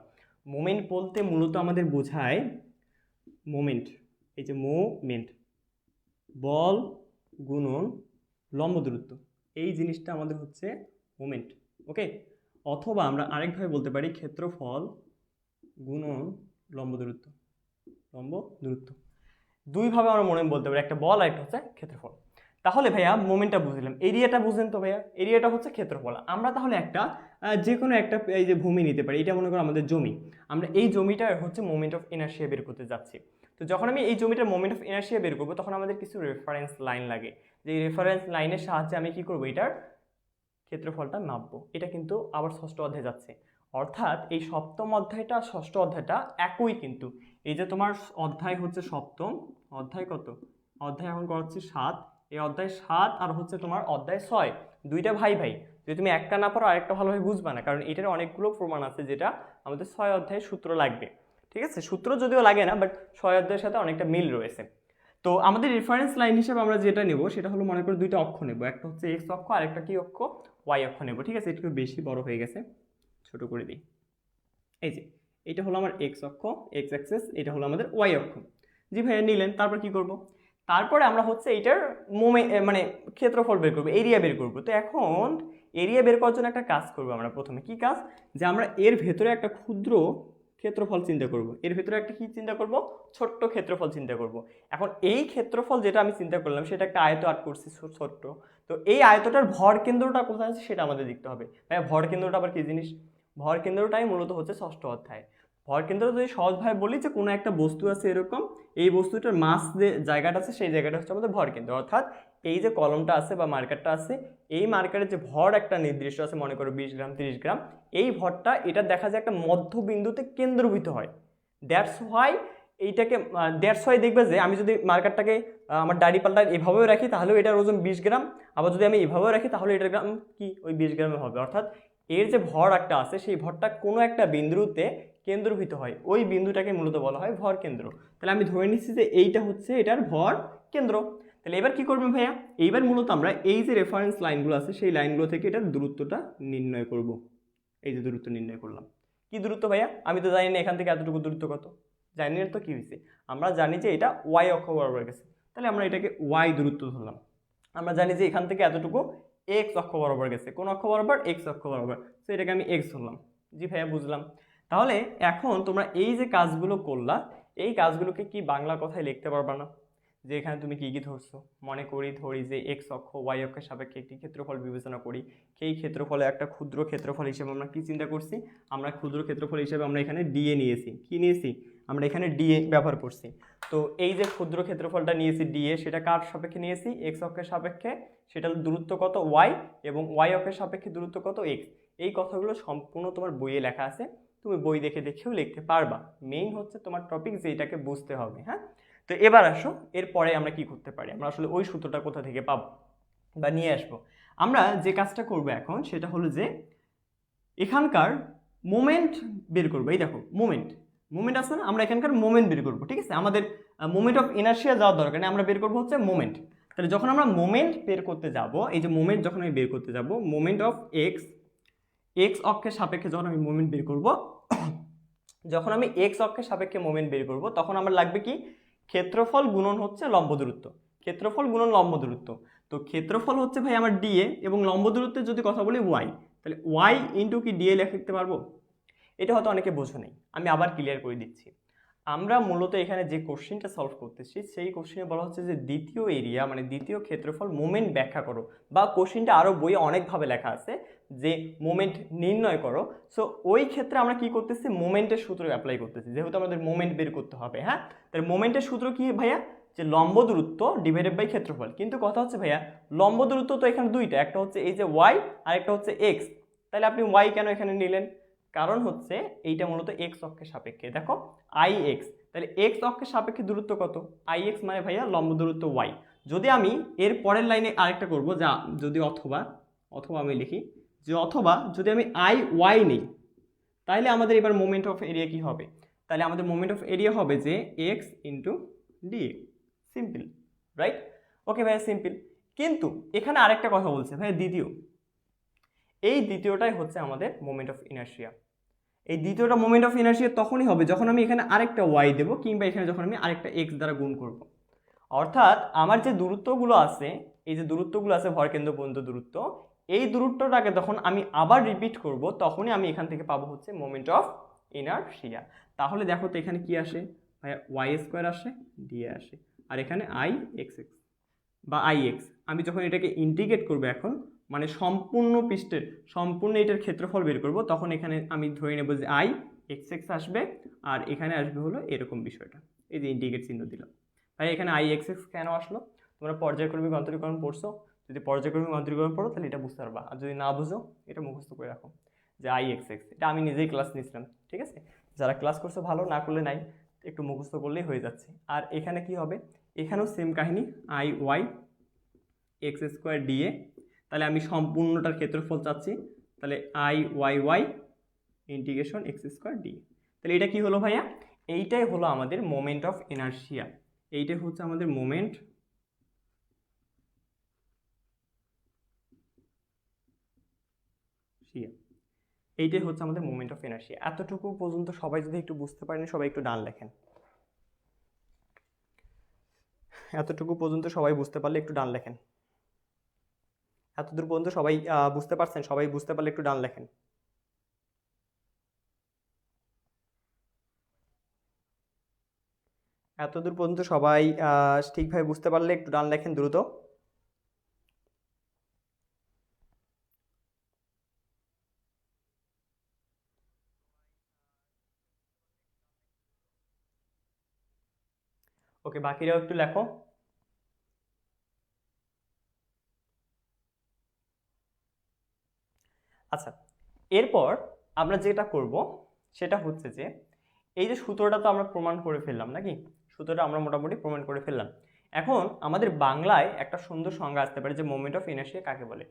মোমেন্ট বলতে মূলত আমাদের বোঝায় মোমেন্ট, এই যে মোমেন্ট, বল গুণন লম্ব দূরত্ব, এই জিনিসটা আমাদের হচ্ছে মোমেন্ট, ওকে। অথবা আমরা আরেকভাবে বলতে পারি ক্ষেত্রফল গুণন লম্ব দূরত্ব। দুইভাবে আমরা মোমেন্ট বলতে পারি, একটা বল আর একটা হচ্ছে ক্ষেত্রফল। তাহলে ভাইয়া মোমেন্টটা বুঝলাম, এরিয়াটা বুঝলেন তো ভাইয়া? এরিয়াটা হচ্ছে ক্ষেত্রফল। আমরা তাহলে একটা যে কোনো একটা এই যে ভূমি নিতে পারি, এটা মনে করো আমাদের জমি। আমরা এই জমিটার হচ্ছে মোমেন্ট অফ ইনার্শিয়া বের করতে যাচ্ছি। তো যখন আমি এই জমিটার মোমেন্ট অফ ইনার্শিয়া বের করবো, তখন আমাদের কিছু রেফারেন্স লাইন লাগে। যে রেফারেন্স লাইনের সাহায্যে আমি কি করবো? এটার ক্ষেত্রফলটা মাপবো। এটা কিন্তু আবার ষষ্ঠ অধ্যায়ে যাচ্ছে, অর্থাৎ এই সপ্তম অধ্যায়টা আর ষষ্ঠ অধ্যায়টা একই কিন্তু। এই যে তোমার অধ্যায় হচ্ছে সপ্তম, অধ্যায় কত, অধ্যায় এখন করাচ্ছি 7, এই অধ্যায় 7 আর হচ্ছে তোমার অধ্যায় 6, দুইটা ভাই ভাই। যদি তুমি একটা না পারো আরেকটা ভালোভাবে বুঝবা না, কারণ এটার অনেকগুলো প্রমাণ আছে যেটা আমাদের 6 অধ্যায়ে সূত্র লাগবে। ঠিক আছে, সূত্র যদিও লাগে না, বাট 6 অধ্যায়ের সাথে অনেকটা মিল রয়েছে। তো আমাদের রেফারেন্স লাইন হিসেবে আমরা যেটা নেব সেটা হলো, মনে করো দুইটা অক্ষ নেব, একটা হচ্ছে এক্স অক্ষ আর একটা কি অক্ষ, ওয়াই অক্ষ নেব। ঠিক আছে, একটু বেশি বড় হয়ে গেছে, ছোট করে দিই। এই যে এটা হলো আমার এক্স অক্ষ, এক্স অ্যাক্সিস, এটা হলো আমাদের ওয়াই অক্ষ। জি ভাইয়া নিলেন, তারপর কি করব? তারপরে আমরা হচ্ছে এইটার মানে ক্ষেত্রফল বের করবো, এরিয়া বের করবো। তো এখন এরিয়া বের করার জন্য একটা কাজ করবো আমরা প্রথমে। কি কাজ? যে আমরা এর ভেতরে একটা ক্ষুদ্র ক্ষেত্রফল চিন্তা করব, এর ভেতরে একটা কি চিন্তা করব, ছোট্ট ক্ষেত্রফল চিন্তা করব। এখন এই ক্ষেত্রফল যেটা আমি চিন্তা করলাম সেটা একটা আয়ত আট করছি ছোট্ট। তো এই আয়তটার ভর কেন্দ্রটা কোথায় আছে সেটা আমাদের দেখতে হবে। ভাইয়া ভর কেন্দ্রটা আবার কি জিনিস? ভর কেন্দ্রটাই মূলত হচ্ছে ষষ্ঠ অধ্যায়। ভর কেন্দ্র যদি সহজভাবে বলি যে কোনো একটা বস্তু আছে এরকম, এই বস্তুটার মাস যে জায়গাটা আছে সেই জায়গাটা হচ্ছে আমাদের ভর কেন্দ্র। অর্থাৎ এই যে কলমটা আছে বা মার্কারটা আছে, এই মার্কারের যে ভর একটা নির্দিষ্ট আছে, মনে করো 20 গ্রাম 30 গ্রাম, এই ভরটা এটা দেখা যায় একটা মধ্যবিন্দুতে কেন্দ্রভূত হয়। দ্যাটস হোয়াই এইটাকে, দ্যাটস হোয়াই দেখবে যে আমি যদি মার্কারটাকে আমার দাড়ি পাল্টায় এভাবেও রাখি তাহলেও এটার ওজন 20 গ্রাম, আবার যদি আমি এভাবেও রাখি তাহলে এটার গ্রাম কি ওই 20 গ্রামে হবে। অর্থাৎ এর যে ভর একটা আছে সেই ভরটা কোনো একটা বিন্দুতে কেন্দ্রভূত হয়, ওই বিন্দুটাকে মূলত বলা হয় ভর কেন্দ্র। তাহলে আমি ধরে নিচ্ছি যে এইটা হচ্ছে এটার ভর কেন্দ্র। তাহলে এবার কি করবেন ভাইয়া? এইবার মূলত আমরা এই যে রেফারেন্স লাইনগুলো আছে সেই লাইনগুলো থেকে এটার দূরত্বটা নির্ণয় করব। এই যে দূরত্ব নির্ণয় করলাম। কি দূরত্ব ভাইয়া? আমি তো জানি না এখান থেকে এতটুকু দূরত্ব কত, জানি না। তো কি হয়েছে, আমরা জানি যে এটা ওয়াই অক্ষ বরাবর গেছে, তাহলে আমরা এটাকে ওয়াই দূরত্ব ধরলাম। আমরা জানি যে এখান থেকে এতটুকু এক্স অক্ষ বরাবর গেছে, কোন অক্ষ বরাবর? এক্স অক্ষ বরাবর। তো এটাকে আমি এক্স ধরলাম। জি ভাইয়া বুঝলাম। তাহলে এখন তোমরা এই যে কাজগুলো করলা, এই কাজগুলোকে কি বাংলা কথায় লিখতে পারবা না? যে এখানে তুমি কি কি ধরছো, মনে করি ধরি যে এক্স অক্ষ ওয়াই অক্ষের সাপেক্ষে একটি ক্ষেত্রফল বিবেচনা করি। সেই ক্ষেত্রফলে একটা ক্ষুদ্র ক্ষেত্রফল হিসেবে আমরা কি চিন্তা করছি? আমরা ক্ষুদ্র ক্ষেত্রফল হিসেবে আমরা এখানে ডিএ নিয়েছি। কি নিয়েছি? আমরা এখানে ডিএ ব্যবহার করছি। তো এই যে ক্ষুদ্র ক্ষেত্রফলটা নিয়েছি ডিএ, সেটা কার সাপেক্ষে নিয়েছি? এক্স অক্ষের সাপেক্ষে। সেটার দূরত্ব কত? ওয়াই, এবং ওয়াই অক্ষের সাপেক্ষে দূরত্ব কত? এক্স। এই কথাগুলো সম্পূর্ণ তোমার বইয়ে লেখা আছে, তুমি বই দেখে দেখেও লিখতে পারবা। মেইন হচ্ছে তোমার টপিক যে এটাকে বুঝতে হবে। হ্যাঁ, তো এবার আসো, এরপরে আমরা কি করতে পারি, আমরা আসলে ওই সূত্রটা কোথা থেকে পাবো বা নিয়ে আসবো। আমরা যে কাজটা করবো এখন সেটা হলো যে এখানকার মোমেন্ট বের করবো। এই দেখো মোমেন্ট, মোমেন্ট আছে না, আমরা এখানকার মোমেন্ট বের করবো। ঠিক আছে, আমাদের মোমেন্ট অফ ইনার্শিয়া যাওয়ার দরকার নেই, আমরা বের করবো হচ্ছে মোমেন্ট। তাহলে যখন আমরা মোমেন্ট বের করতে যাব, এই যে মোমেন্ট যখন আমি বের করতে যাব, মোমেন্ট অফ এক্স, এক্স অক্ষের সাপেক্ষে যখন আমি মোমেন্ট বের করব, যখন আমি এক্স অক্ষের সাপেক্ষে মোমেন্ট বের করব তখন আমার লাগবে কি? ক্ষেত্রফল গুণন হচ্ছে লম্ব দূরত্ব। ক্ষেত্রফল গুণন লম্ব দূরত্ব। তো ক্ষেত্রফল হচ্ছে ভাই আমার ডিএ, এবং লম্ব দূরত্বের যদি কথা বলি ওয়াই, তাহলে ওয়াই ইন্টু কি ডিএ লিখতে পারবো? এটা হয়তো অনেকে বোঝো নেই, আমি আবার ক্লিয়ার করে দিচ্ছি। আমরা মূলত এখানে যে কোশ্চেনটা সলভ করতেছি সেই কোশ্চেনে বলা হচ্ছে যে দ্বিতীয় এরিয়া মানে দ্বিতীয় ক্ষেত্রফল মোমেন্ট ব্যাখ্যা করো, বা কোশ্চেনটা আরও বইয়ে অনেকভাবে লেখা আছে যে মোমেন্ট নির্ণয় করো। সো ওই ক্ষেত্রে আমরা কি করতেছি? মোমেন্টের সূত্র অ্যাপ্লাই করতেছি, যেহেতু আমাদের মোমেন্ট বের করতে হবে। হ্যাঁ, তাহলে মোমেন্টের সূত্র কি ভাইয়া? যে লম্ব দূরত্ব ডিভাইডেড বাই ক্ষেত্রফল। কিন্তু কথা হচ্ছে ভাইয়া লম্ব দূরত্ব তো এখানে দুইটা, একটা হচ্ছে এই যে ওয়াই আর একটা হচ্ছে এক্স। তাহলে আপনি ওয়াই কেন এখানে নিলেন? কারণ হচ্ছে এইটা মূলত এক্স অক্ষের সাপেক্ষে। দেখো আই এক্স, তাহলে এক্স অক্ষের সাপেক্ষে দূরত্ব কত? আই এক্স মানে ভাইয়া লম্ব দূরত্ব ওয়াই। যদি আমি এর পরের লাইনে আরেকটা করব, যা যদি অথবা অথবা আমি লিখি যে অথবা যদি আমি আই ওয়াই নিই, তাহলে আমাদের এবার মোমেন্ট অফ এরিয়া কি হবে? তাহলে আমাদের মোমেন্ট অফ এরিয়া হবে যে x into DA. Simple, right? Okay ভাইয়া সিম্পল। কিন্তু এখানে আরেকটা কথা বলছে ভাইয়া, দ্বিতীয়, এই দ্বিতীয়টাই হচ্ছে আমাদের মোমেন্ট অফ ইনার্শিয়া। এই দ্বিতীয়টা মোমেন্ট অফ ইনার্শিয়া তখনই হবে যখন আমি এখানে আরেকটা ওয়াই দেবো, কিংবা এখানে যখন আমি আরেকটা এক্স দ্বারা গুণ করব। অর্থাৎ আমার যে দূরত্বগুলো আছে, এই যে দূরত্বগুলো আছে ভরকেন্দ্র পর্যন্ত দূরত্ব, এই দূরত্বটাকে যখন আমি আবার রিপিট করব তখনই আমি এখান থেকে পাবো হচ্ছে মোমেন্ট অফ ইনার্শিয়া। তাহলে দেখো তো এখানে কি আসে ভাইয়া? ওয়াই স্কোয়ার আসে, ডিএ আসে, আর এখানে আই এক্স এক্স বা আই এক্স। আমি যখন এটাকে ইন্টিগ্রেট করবো এখন, মানে সম্পূর্ণ পৃষ্ঠের সম্পূর্ণ এটার ক্ষেত্রফল বের করব, তখন এখানে আমি ধরে নেব যে আই এক্স এক্স আসবে, আর এখানে আসবে হলো এরকম বিষয়টা। এই যে ইন্টিগ্রেট চিহ্ন দিলাম। ভাই এখানে আই এক্স এক্স কেন আসলো? তোমরা পর্যায়ক্রমিক অন্তরীকরণ পড়ছো, যদি পর্যায়ক্রমিক অন্তরীকরণ পড়ো তাহলে এটা বুঝতে পারবা, আর যদি না বুঝো এটা মুখস্থ করে রাখো যে আই এক্স এক্স। এটা আমি নিজেই ক্লাস নিয়েছিলাম, ঠিক আছে? যারা ক্লাস করছো ভালো, না করলে নাই, একটু মুখস্থ করলেই হয়ে যাচ্ছে। আর এখানে কি হবে, এখানেও সেম কাহিনী, I y x square d A. তাহলে আমি সম্পূর্ণটার ক্ষেত্রফল চাচ্ছি, তাহলে I y y integration x square d. তাহলে এটা কি হলো ভাইয়া, এইটাই হলো আমাদের মোমেন্ট অফ ইনারশিয়া। এইটাই হচ্ছে আমাদের মোমেন্ট শিয়া, এইটাই হচ্ছে আমাদের মোমেন্ট অফ ইনারশিয়া। এতটুকু পর্যন্ত সবাই যদি একটু বুঝতে পারেন, সবাই একটু ডান লেখেন। এতটুকু পর্যন্ত সবাই বুঝতে পারলে একটু ডান লেখেন। এতদূর পর্যন্ত সবাই বুঝতে পারছেন? সবাই বুঝতে পারলে একটু ডান লেখেন। এতদূর পর্যন্ত সবাই ঠিকভাবে বুঝতে পারলে একটু ডান লেখেন দ্রুত। ওকে, বাকিরাও একটু লেখো। আচ্ছা, এরপর আমরা যেটা করব সেটা হচ্ছে যে এই যে সূত্রটা তো আমরা প্রমাণ করে ফেললাম নাকি, সূত্রটা আমরা মোটামুটি প্রমাণ করে ফেললাম। এখন আমাদের বাংলায় একটা সুন্দর সংজ্ঞা আসতে পারে যে মোমেন্ট অফ ইনার্শিয়া কাকে বলে।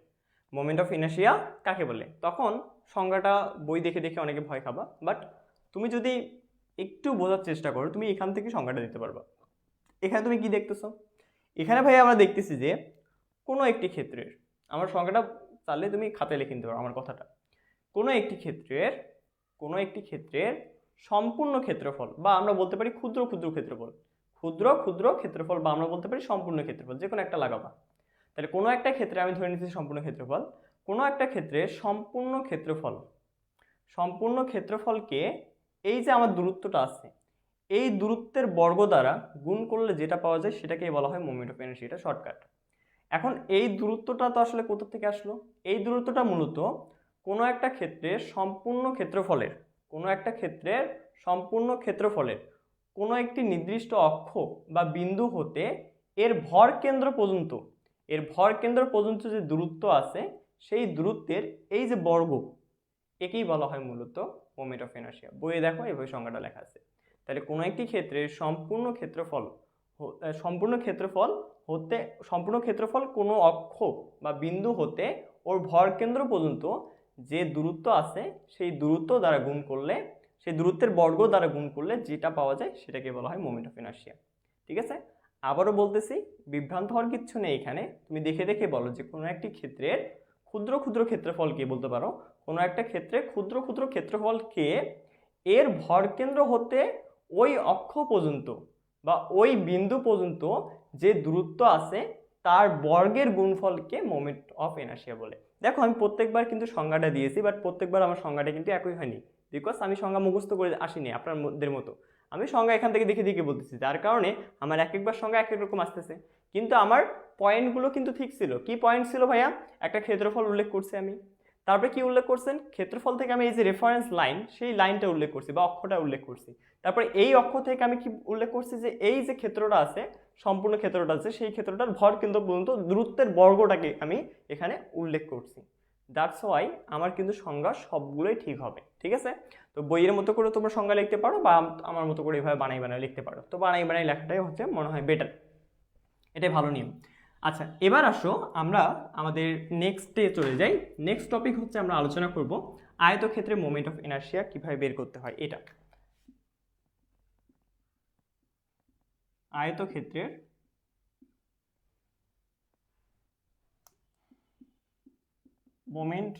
মোমেন্ট অফ ইনার্শিয়া কাকে বলে, তখন সংজ্ঞাটা বই দেখে দেখে অনেকে ভয় খাবা, বাট তুমি যদি একটু বোঝার চেষ্টা করো তুমি এখান থেকে সংজ্ঞাটা দিতে পারবা। এখানে তুমি কি দেখতেছো, এখানে ভাই আমরা দেখতেছি যে কোনো একটি ক্ষেত্রের, আমার সংজ্ঞাটা চাইলে তুমি খাতায় লিখে নিতে পারো আমার কথাটা, কোনো একটি ক্ষেত্রের সম্পূর্ণ ক্ষেত্রফল, বা আমরা বলতে পারি ক্ষুদ্র ক্ষুদ্র ক্ষেত্রফল, ক্ষুদ্র ক্ষুদ্র ক্ষেত্রফল, বা আমরা বলতে পারি সম্পূর্ণ ক্ষেত্রফল, যে কোনো একটা লাগাবা। তাহলে কোনো একটা ক্ষেত্রে আমি ধরে নিচ্ছি সম্পূর্ণ ক্ষেত্রফল, কোনো একটা ক্ষেত্রে সম্পূর্ণ ক্ষেত্রফলকে এই যে আমার দূরত্বটা আছে এই দূরত্বের বর্গ দ্বারা গুণ করলে যেটা পাওয়া যায় সেটাকেই বলা হয় মোমেন্ট অফ ইনার্শিয়া। এটা শর্টকাট। এখন এই দূরত্বটা তো আসলে কোথা থেকে আসলো, এই দূরত্বটা মূলত কোনো একটা ক্ষেত্রের সম্পূর্ণ ক্ষেত্রফলের, কোনো একটি নির্দিষ্ট অক্ষ বা বিন্দু হতে এর ভর কেন্দ্র পর্যন্ত যে দূরত্ব আছে সেই দূরত্বের এই যে বর্গ, একেই বলা হয় মূলত মোমেন্ট অফ ইনার্শিয়া। বইয়ে দেখো এইভাবে সংজ্ঞাটা লেখা আছে। তাহলে কোনো একটি ক্ষেত্রের সম্পূর্ণ ক্ষেত্রফল কোনো অক্ষ বা বিন্দু হতে ওর ভর কেন্দ্র পর্যন্ত যে দূরত্ব আছে সেই দূরত্ব দ্বারা গুণ করলে, সেই দূরত্বের বর্গ দ্বারা গুণ করলে যেটা পাওয়া যায় সেটাকে বলা হয় মোমেন্ট অফ ইনার্শিয়া। ঠিক আছে, আবারও বলতেছি, বিভ্রান্ত হওয়ার কিচ্ছু নেই এখানে। তুমি দেখে দেখে বলো যে কোনো একটি ক্ষেত্রের ক্ষুদ্র ক্ষুদ্র ক্ষেত্রফলকে বলতে পারো, কোনো একটা ক্ষেত্রে ক্ষুদ্র ক্ষুদ্র ক্ষেত্রফলকে এর ভরকেন্দ্র হতে ওই অক্ষ পর্যন্ত বা ওই বিন্দু পর্যন্ত যে দূরত্ব আছে তার বর্গের গুণফলকে মোমেন্ট অফ ইনার্শিয়া বলে। দেখো আমি প্রত্যেকবার কিন্তু সংজ্ঞাটা দিয়েছি, বাট প্রত্যেকবার আমার সংজ্ঞাটা কিন্তু একই হয়নি, বিকজ আমি সংজ্ঞা মুখস্থ করে আসিনি আপনাদের মতো। আমি সংজ্ঞা এখান থেকে দেখে দেখে বলতেছি, যার কারণে আমার এক একবার সংজ্ঞা এক এক রকম আসতেছে, কিন্তু আমার পয়েন্টগুলো কিন্তু ঠিক ছিল। কি পয়েন্ট ছিল ভাইয়া? একটা ক্ষেত্রফল উল্লেখ করছি আমি, তারপরে কি উল্লেখ করছেন, ক্ষেত্রফল থেকে আমি এই যে রেফারেন্স লাইন সেই লাইনটা উল্লেখ করছি বা অক্ষটা উল্লেখ করছি। তারপরে এই অক্ষ থেকে আমি কি উল্লেখ করছি যে এই যে ক্ষেত্রটা আছে, সম্পূর্ণ ক্ষেত্রটা আছে, সেই ক্ষেত্রটার ভর কেন্দ্র পর্যন্ত দূরত্বের বর্গটাকে আমি এখানে উল্লেখ করছি। দ্যাটস ওয়াই আমার কিন্তু সংজ্ঞা সবগুলোই ঠিক হবে। ঠিক আছে, তো বইয়ের মতো করে তোমরা সংজ্ঞা লিখতে পারো বা আমার মতো করে এভাবে বানাই বানাই লিখতে পারো। তো বানাই বানাই লেখাটাই হচ্ছে মনে হয় বেটার, এটাই ভালো নিয়ম। আচ্ছা, এবার আসো আমরা আমাদের নেক্সটে চলে যাই। নেক্সট টপিক হচ্ছে আমরা আলোচনা করব আয়তক্ষেত্রে মোমেন্ট অফ ইনার্শিয়া কিভাবে বের করতে হয়। এটা আয়তক্ষেত্রের মোমেন্ট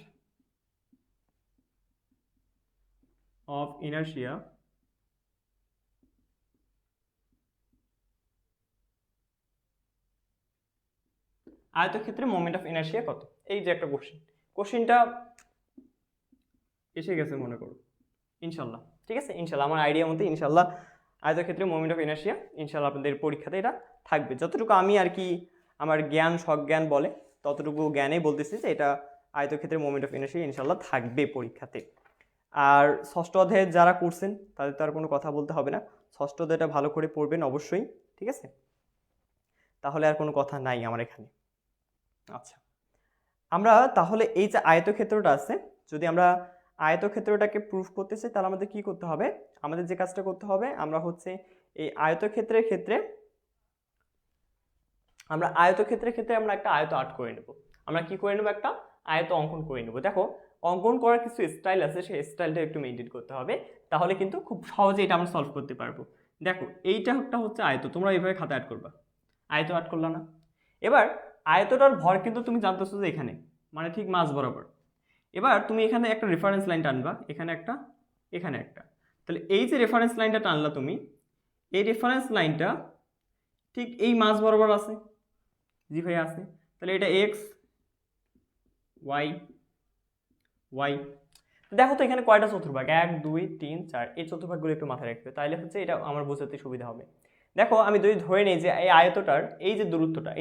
অফ ইনার্শিয়া আয়তক্ষেত্রে মোমেন্ট অফ ইনার্শিয়া কত, এই যে একটা কোশ্চেনটা এসে গেছে মনে করো ইনশাল্লাহ। ঠিক আছে, ইনশাল্লাহ আমার আইডিয়া মতো ইনশাল্লাহ আয়তক্ষেত্রে মোমেন্ট অফ ইনার্শিয়া ইনশাল্লাহ আপনাদের পরীক্ষাতে এটা থাকবে। যতটুকু আমি আর কি আমার জ্ঞান সজ্ঞান বলে ততটুকু জ্ঞানেই বলতেছি যে এটা আয়তক্ষেত্রে মোমেন্ট অফ ইনার্শিয়া ইনশাল্লাহ থাকবে পরীক্ষাতে। আর ষষ্ঠ অধ্যায়ে যারা করছেন তাদের তো আর কোনো কথা বলতে হবে না, ষষ্ঠ অধ্যায়টা ভালো করে পড়বেন অবশ্যই। ঠিক আছে, তাহলে আর কোনো কথা নাই আমার এখানে। আচ্ছা, আমরা তাহলে এই যে আয়তক্ষেত্রটা আছে, যদি আমরা আয়তক্ষেত্রটাকে প্রুফ করতে চাই তাহলে আমাদের কি করতে হবে? আমাদের যে কাজটা করতে হবে, আমরা হচ্ছে এই আয়তক্ষেত্রের ক্ষেত্রে আমরা একটা আয়ত আর্ট করে নেব। আমরা কি করে নেব? একটা আয়ত অঙ্কন করে নেব। দেখো, অঙ্কন করার কিছু স্টাইল আছে, সেই স্টাইলটা একটু মেনটেন করতে হবে, তাহলে কিন্তু খুব সহজে এটা আমরা সলভ করতে পারবো। দেখো, এইটা একটা হচ্ছে আয়ত, তোমরা এইভাবে খাতা অ্যাড করবা, আয়ত অ্যাড করলা না? এবার আয়তটার ভর কিন্তু তুমি জানতেছো যে এখানে, মানে ঠিক মাঝ বরাবর। এবার তুমি এখানে একটা রেফারেন্স লাইন টানবা, এখানে একটা, এখানে একটা। তাহলে এই যে রেফারেন্স লাইনটা টানলা তুমি, এই রেফারেন্স লাইনটা ঠিক এই মাঝ বরাবর আছে। জি ভাই আছে। তাহলে এটা এক্স, ওয়াই, ওয়াই। দেখো তো এখানে কয়টা চতুর্ভাগ, 1 2 3 4, এই চতুর্ভাগগুলো একটু মাথায় রাখবে, তাইলে হচ্ছে এটা আমার বোঝাতে সুবিধা হবে। দেখো, আমি যদি ধরে নিই যে এই আয়তটার এই যে দূরত্বটা,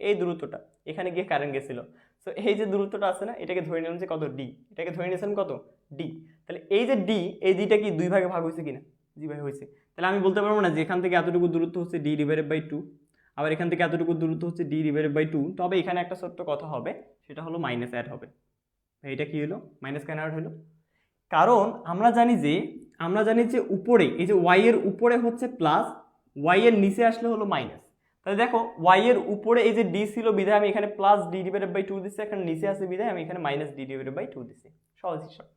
এই দূরত্বটা এখানে গিয়ে কারেন্ট গেছিল, সো এই যে দূরত্বটা আছে না, এটাকে ধরে নিলাম যে কত, ডি। এটাকে ধরে নিয়েছেন কত, ডি। তাহলে এই যে ডি, এই ডিটা কি দুই ভাগে ভাগ হয়েছে কিনা? জি ভাই হয়েছে। তাহলে আমি বলতে পারবো না যে এখান থেকে এতটুকু দূরত্ব হচ্ছে ডি ডিভাইডেড বাই 2, আবার এখান থেকে এতটুকু দূরত্ব হচ্ছে ডি ডিভাইডেড বাই 2। তবে এখানে একটা ছোট্ট কথা হবে, সেটা হলো মাইনাস অ্যাড হবে। এটা কি হলো? মাইনাস কেন অ্যাড হলো? কারণ আমরা জানি যে উপরে এই যে ওয়াই এর উপরে হচ্ছে প্লাস, ওয়াই এর নিচে আসলে হলো মাইনাস। তাহলে দেখো, ওয়াই এর উপরে এই যে ডি ছিল বিধায় আমি এখানে প্লাস ডি ডিভাইডেড বাই 2 দিচ্ছি, এখানে নিচে আছে বিধায় আমি এখানে মাইনাস ডি ডিভাইডেড বাই 2 দিচ্ছি। সহজ হিসাব।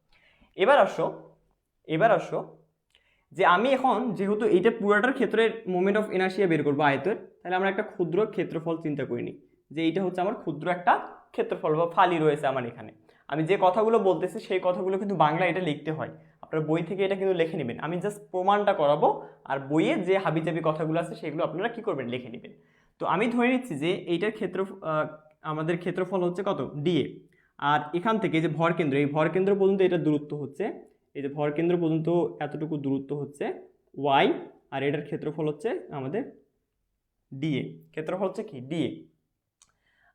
এবার আসো যে আমি এখন যেহেতু এইটা পুরোটার ক্ষেত্রে মোমেন্ট অফ ইনার্শিয়া বের করবো আয়তের, তাহলে আমরা একটা ক্ষুদ্র ক্ষেত্রফল চিন্তা করিনি, যে এইটা হচ্ছে আমার ক্ষুদ্র একটা ক্ষেত্রফল বা ফালি রয়েছে আমার এখানে। আমি যে কথাগুলো বলতেছি সেই কথাগুলো কিন্তু বাংলা এটা লিখতে হয়, আপনার বই থেকে এটা কিন্তু লিখে নেবেন। আমি জাস্ট প্রমাণটা করাবো, আর বইয়ে যে হাবিজাবি কথাগুলো আছে সেগুলো আপনারা কি করবেন, লিখে নেবেন। তো আমি ধরে নিচ্ছি যে এইটার আমাদের ক্ষেত্রফল হচ্ছে কত, ডিএ। আর এখান থেকে যে ভরকেন্দ্র, এই ভরকেন্দ্র পর্যন্ত এটা দূরত্ব হচ্ছে, এই যে ভরকেন্দ্র পর্যন্ত এতটুকু দূরত্ব হচ্ছে ওয়াই, আর এটার ক্ষেত্রফল হচ্ছে আমাদের ডিএ। ক্ষেত্রফল হচ্ছে কি, ডিএ।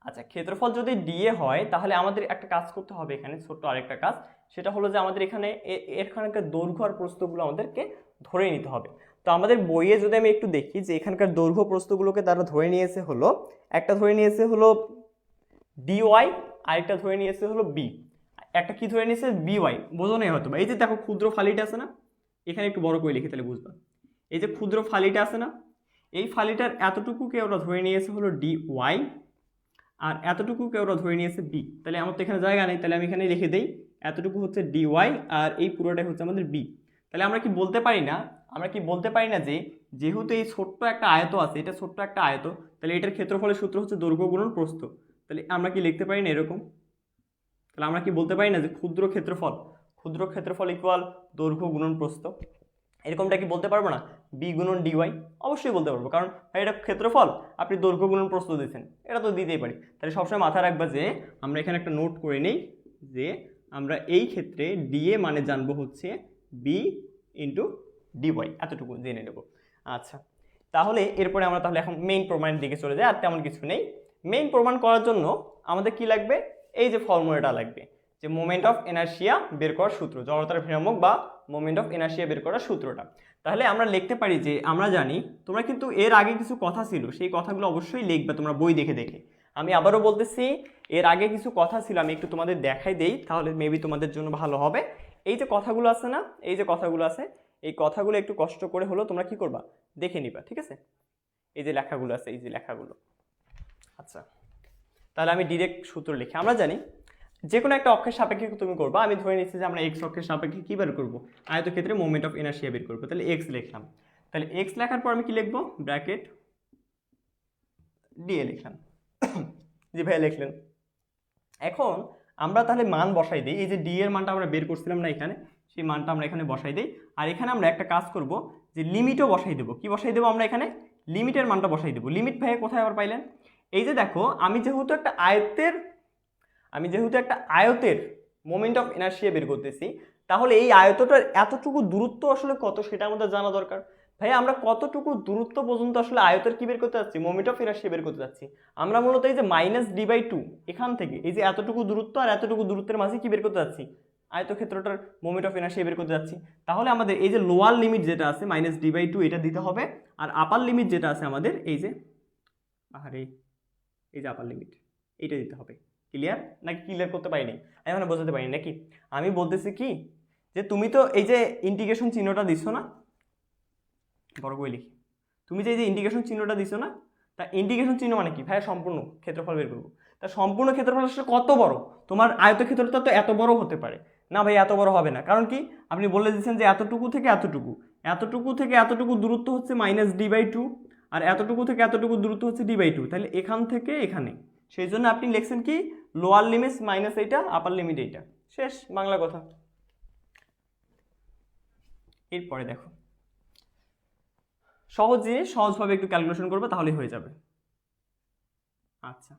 আচ্ছা, ক্ষেত্রফল যদি ডিএ হয় তাহলে আমাদের একটা কাজ করতে হবে এখানে, ছোট্ট আরেকটা কাজ, সেটা হলো যে আমাদের এখানে এখানকার দৈর্ঘ্য আর প্রস্থগুলো আমাদেরকে ধরে নিতে হবে। তো আমাদের বইয়ে যদি আমি একটু দেখি যে এখানকার দৈর্ঘ্য প্রস্থগুলোকে তারা ধরে নিয়েছে হলো, একটা ধরে নিয়েছে হলো ডিওয়াই, আরেকটা ধরে নিয়েছে হলো বি, একটা কি ধরে নিয়েছে, বিওয়াই। বোঝো নাই হয়তো। এই যে দেখো ক্ষুদ্র ফালিটা আছে না, এখানে একটু বড় করে লিখি তাহলে বুঝবা। এই যে ক্ষুদ্র ফালিটা আছে না, এই ফালিটার এতটুকুকে ওরা ধরে নিয়েছে হলো ডি ওয়াই, আর এতটুকুকে ওরা ধরে নিয়েছে বি। তাহলে আমার তো এখানে জায়গা নেই, তাহলে আমি এখানে লিখে দেই এতটুকু হচ্ছে ডি ওয়াই, আর এই পুরোটাই হচ্ছে আমাদের বি। তাহলে আমরা কি বলতে পারি না যে যেহেতু এই ছোট্ট একটা আয়ত আছে, এটা ছোট্ট একটা আয়ত, তাহলে এটার ক্ষেত্রফলের সূত্র হচ্ছে দৈর্ঘ্য গুণন প্রস্থ। তাহলে আমরা কি লিখতে পারি না এরকম? তাহলে আমরা কি বলতে পারি না যে ক্ষুদ্র ক্ষেত্রফল ইকুয়াল দৈর্ঘ্য গুণন প্রস্থ? এরকমটা কি বলতে পারবো না? বি গুণন ডিওয়াই, অবশ্যই বলতে পারবো, কারণ এটা ক্ষেত্রফল, আপনি দৈর্ঘ্য গুণন প্রস্থ দিয়েছেন, এটা তো দিতেই পারি। তাহলে সবসময় মাথায় রাখবা যে আমরা এখানে একটা নোট করে নেই যে আমরা এই ক্ষেত্রে ডিএ মানে জানবো হচ্ছে বি ইন্টু ডিওয়াই, এতটুকু জেনে নেব। আচ্ছা, তাহলে এরপরে আমরা তাহলে এখন মেইন প্রমাণের দিকে চলে যাই। আর তেমন কিছু নেই। মেইন প্রমাণ করার জন্য আমাদের কি লাগবে? এই যে ফর্মুলাটা লাগবে, যে মোমেন্ট অফ ইনার্শিয়া বের করার সূত্র, জড়তার ভ্রামক বা মোমেন্ট অফ ইনার্শিয়া বের করার সূত্রটা। তাহলে আমরা লিখতে পারি যে, আমরা জানি, তোমরা কিন্তু এর আগে কিছু কথা ছিল, সেই কথাগুলো অবশ্যই লিখবে তোমরা বই দেখে দেখে। আমি আবারও বলতেছি, এর আগে কিছু কথা ছিল, আমি একটু তোমাদের দেখাই দেই, তাহলে মেবি তোমাদের জন্য ভালো হবে। এই যে কথাগুলো আছে না, এই যে কথাগুলো আছে, এই কথাগুলো একটু কষ্ট করে হলো তোমরা কি করবা, দেখে নিবা, ঠিক আছে? এই যে লেখাগুলো আছে, এই যে লেখাগুলো। আচ্ছা, তাহলে আমি ডিরেক্ট সূত্র লিখি। আমরা জানি যে কোনো একটা অক্ষের সাপেক্ষে তুমি করবা। আমি ধরে নিচ্ছি যে আমরা এক্স অক্ষের সাপেক্ষে কি বের করবো, আয়তক্ষেত্রে মোমেন্ট অফ ইনার্শিয়া বের করবো। তাহলে এক্স লিখলাম। তাহলে এক্স লেখার পর আমি কি লিখবো, ব্র্যাকেট ডিএ লিখলাম। জি ভাই লিখলেন। এখন আমরা তাহলে মান বসাই দিই। এই যে ডি এর মানটা আমরা বের করছিলাম না এখানে, সেই মানটা আমরা এখানে বসাই দিই। আর এখানে আমরা একটা কাজ করব, যে লিমিটও বসাই দেবো। কি বসাই দেবো আমরা এখানে? লিমিটের মানটা বসাই দেবো। লিমিট ভাই কোথায় আবার পাইলেন? এই যে দেখো, আমি যেহেতু একটা আয়তের মোমেন্ট অফ ইনার্শিয়া বের করতেছি, তাহলে এই আয়তটার এতটুকু দূরত্ব আসলে কত সেটা আমাদের জানা দরকার। ভাই আমরা কতটুকু দূরত্ব পর্যন্ত আসলে আয়তের কি বের করতে যাচ্ছি, মোমেন্ট অফ ইনার্শিয়া বের করতে যাচ্ছি। আমরা মূলত এই যে মাইনাস ডি বাই 2, এখান থেকে এই যে এতটুকু দূরত্ব আর এতটুকু দূরত্বের মাঝে কি বের করতে যাচ্ছি, আয়তক্ষেত্রটার মোমেন্ট অফ ইনার্শিয়া বের করতে যাচ্ছি। তাহলে আমাদের এই যে লোয়ার লিমিট যেটা আছে মাইনাস ডি বাই 2, এটা দিতে হবে। আর আপার লিমিট যেটা আছে আমাদের এই যে, এই যে আপার লিমিট, এইটা দিতে হবে। ক্লিয়ার নাকি ক্লিয়ার করতে পারিনি? আমি মানে বোঝাতে পারিনি নাকি? আমি বলতেছি কি যে তুমি তো এই যে ইন্টিগ্রেশন চিহ্নটা দিছো না, বড় করে লিখি, তুমি যে এই যে ইন্টিগ্রেশন চিহ্নটা দিছো না, তা ইন্টিগ্রেশন চিহ্ন মানে কি ভাইয়া? সম্পূর্ণ ক্ষেত্রফল বের করবো। তা সম্পূর্ণ ক্ষেত্রফল আসলে কত বড়? তোমার আয়তক্ষেত্রটা তো এত বড় হতে পারে না ভাই, এত বড় হবে না। কারণ কি আপনি বলে দিচ্ছেন যে এতটুকু থেকে এতটুকু, এতটুকু থেকে এতটুকু দূরত্ব হচ্ছে -d/2, আর এতটুকু থেকে এতটুকু দূরত্ব হচ্ছে d/2, তাহলে এখান থেকে এখানে, সেই জন্য আপনি লিখছেন কি লোয়ার লিমিট মাইনাস এইটা, আপার লিমিট এইটা। শেষ বাংলা কথা। এরপরে দেখো সহজ জিনিস, সহজভাবে একটু ক্যালকুলেশন করবে তাহলেই হয়ে যাবে। আচ্ছা,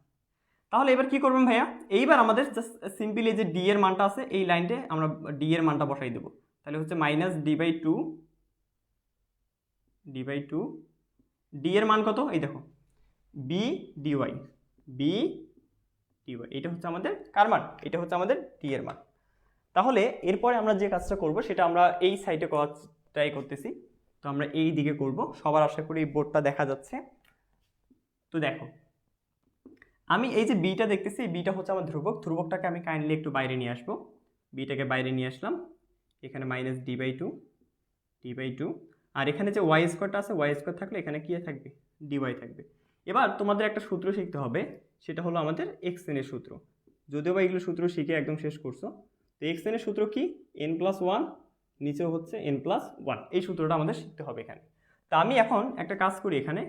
তাহলে এবার কি করবেন ভাইয়া? এইবার আমাদের জাস্ট সিম্পলি যে ডি এর মানটা আছে এই লাইনটে আমরা ডি এর মানটা বসাই দেবো। তাহলে হচ্ছে -d/2, d/2, ডি এর মান কত? এই দেখো বি ডিওয়াই, বি ডিওয়াই, এটা হচ্ছে আমাদের কার মান? এটা হচ্ছে আমাদের ডি এর মান। তাহলে এরপরে আমরা যে কাজটা করব সেটা আমরা এই সাইডে করার ট্রাই করতেছি। তো আমরা এই দিকে করব, সবার আশা করি এই বোর্ডটা দেখা যাচ্ছে। তো দেখো আমি এই যে বিটা দেখতেছি, বিটা হচ্ছে আমার ধ্রুবক, ধ্রুবকটাকে আমি কাইন্ডলি একটু বাইরে নিয়ে আসবো। বিটাকে বাইরে নিয়ে আসলাম, এখানে -d/2, আর এখানে যে ওয়াই স্কোয়ারটা আছে, ওয়াই স্কোয়ার থাকলে এখানে কি থাকবে? ডিওয়াই থাকবে। এবার তোমাদের একটা সূত্র শিখতে হবে, সেটা হলো আমাদের xn এর সূত্র। যদিও বা এগুলো সূত্র শিখে একদম শেষ করছো। তো xn এর সূত্র কি? n+1, নিচেও হচ্ছে n+1, এই সূত্রটা আমাদের শিখতে হবে এখানে। তা আমি এখন একটা কাজ করি, এখানে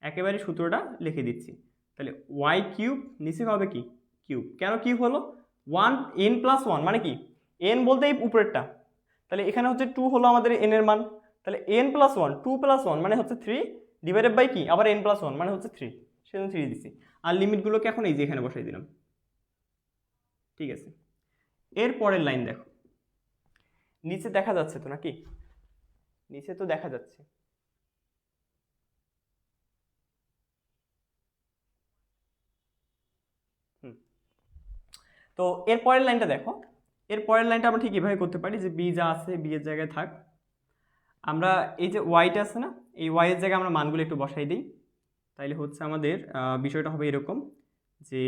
একেবারে সূত্রটা লিখে দিচ্ছি। তাহলে y³ নিচে হবে কি? কিউব। কেন কিউব হলো? n+1 মানে কি? n বলতে এই উপরেরটা, তাহলে এখানে হচ্ছে 2 হলো আমাদের n এর মান। তাহলে n+1, 2+1 মানে হচ্ছে 3, ডিভাইডেড বাই কি? আবার n+1 মানে হচ্ছে 3, সেজন্য 3 দিচ্ছি। আর লিমিটগুলোকে এখন এই যে এখানে বসাই দিলাম। ঠিক আছে, এর পরের লাইন দেখো, নিচে দেখা যাচ্ছে তো নাকি? নিচে তো দেখা যাচ্ছে। তো এর পরের লাইনটা দেখো, এর পরের লাইনটা আমরা ঠিক এভাবে করতে পারি যে বি যা আছে বি এর জায়গায় থাক, আমরা এই যে ওয়াইটা আছে না, এই ওয়াই এর জায়গায় আমরা মানগুলো একটু বসাই দিই। তাইলে হচ্ছে আমাদের বিষয়টা হবে এরকম যে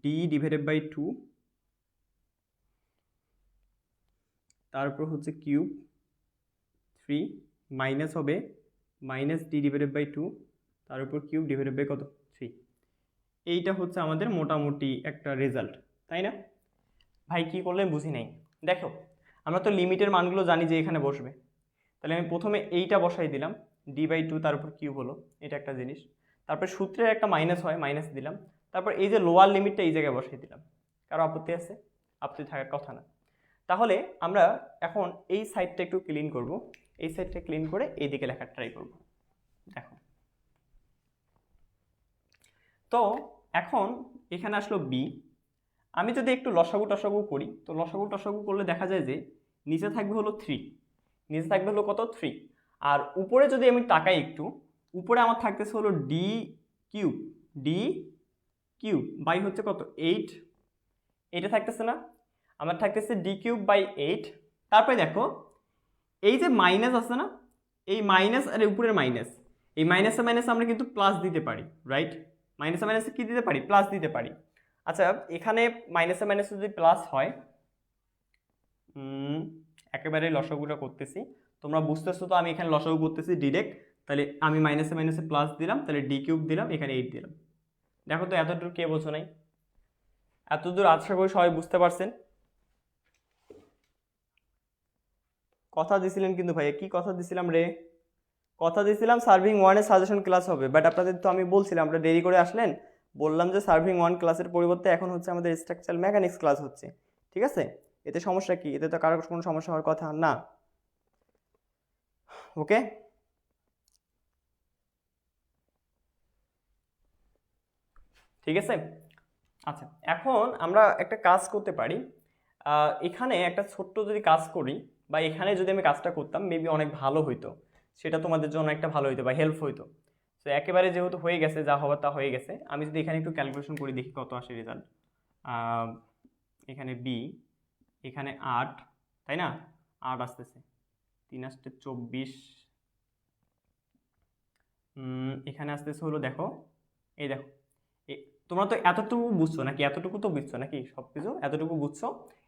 d/2, তারপর হচ্ছে কিউব 3, মাইনাস হবে -d/2, তার উপর কিউব ডিভাইডেড বাই কত? 3। এইটা হচ্ছে আমাদের মোটামুটি একটা রেজাল্ট, তাই না ভাই? কি করলেন বুঝি নাই। দেখো আমরা তো লিমিটের মানগুলো জানি যে এখানে বসবে, তাহলে আমি প্রথমে এইটা বসাই দিলাম, d/2 তার উপর কিউব হলো, এটা একটা জিনিস। তারপর সূত্রের একটা মাইনাস হয়, মাইনাস দিলাম। তারপর এই যে লোয়ার লিমিটটা এই জায়গায় বসাই দিলাম। কারো আপত্তি আছে? আপত্তি থাকার কথা না। তাহলে আমরা এখন এই সাইডটা একটু ক্লিন করব, এই সাইডটা ক্লিন করে এই দিকে লেখার ট্রাই করব। দেখো তো এখন এখানে আসলো বি, আমি যদি একটু লসাগু টসাগু করি, তো লসাগু টসাগু করলে দেখা যায় যে নিচে থাকবে হলো 3, নিচে থাকবে হলো কত? 3। আর উপরে যদি আমি তাকাই একটু, উপরে আমার থাকতেছে হলো ডি কিউব বাই হচ্ছে কত? 8, এটা থাকতেছে না? আমার থাকতেছে d3/8। তারপরে দেখো এই যে মাইনাস আছে না, এই মাইনাস আর উপরের মাইনাস, এই মাইনাসে মাইনাসে আমরা কিন্তু প্লাস দিতে পারি, রাইট? মাইনাসে মাইনাসে কি দিতে পারি? প্লাস দিতে পারি। আচ্ছা এখানে মাইনাসে মাইনাসে যদি প্লাস হয়, একেবারে লসাগুটা করতেছি, তোমরা বুঝতেছো তো আমি এখানে লসাগু করতেছি ডিরেক্ট। তাহলে আমি মাইনাসে মাইনাসে প্লাস দিলাম, তাহলে d³ দিলাম, এখানে 8 দিলাম। দেখো তো এতদূর কে বোঝো নাই? এতদূর আশা করি সবাই বুঝতে পারছেন। কথা দিছিলেন কিন্তু ভাইয়া, কি কথা দিছিলাম রে? কথা দিছিলাম সার্ভিং 1-এর সাজেশন ক্লাস হবে, বাট আপনাদের তো আমি বলছিলাম আপনারা দেরি করে আসলেন, বললাম যে সার্ভিং 1 ক্লাসের পরিবর্তে এখন হচ্ছে আমাদের স্ট্রাকচারাল মেকানিক্স ক্লাস হচ্ছে। ঠিক আছে, এতে সমস্যা কি? এতে তো কারোর কোনো সমস্যা হওয়ার কথা না। ওকে, ঠিক আছে। আচ্ছা এখন আমরা একটা কাজ করতে পারি, এখানে একটা ছোট্ট যদি কাজ করি, বা এখানে যদি আমি কাজটা করতাম মেবি অনেক ভালো হইতো, সেটা তোমাদের জন্য একটা ভালো হইতো বা হেল্প হইতো। তো একেবারে যেহেতু হয়ে গেছে, যা হওয়ার তা হয়ে গেছে, আমি যদি এখানে একটু ক্যালকুলেশন করি দেখি কত আসে রেজাল্ট। এখানে বি, এখানে 8, তাই না? 8 আসতেছে, 3 আসতে 24, এখানে আসতেছে হলো দেখো, এই দেখো তোমরা তো এতটুকু বুঝছো নাকি, এতটুকু তো বুঝছো নাকি, সব কিছু এতটুকু বুঝছো।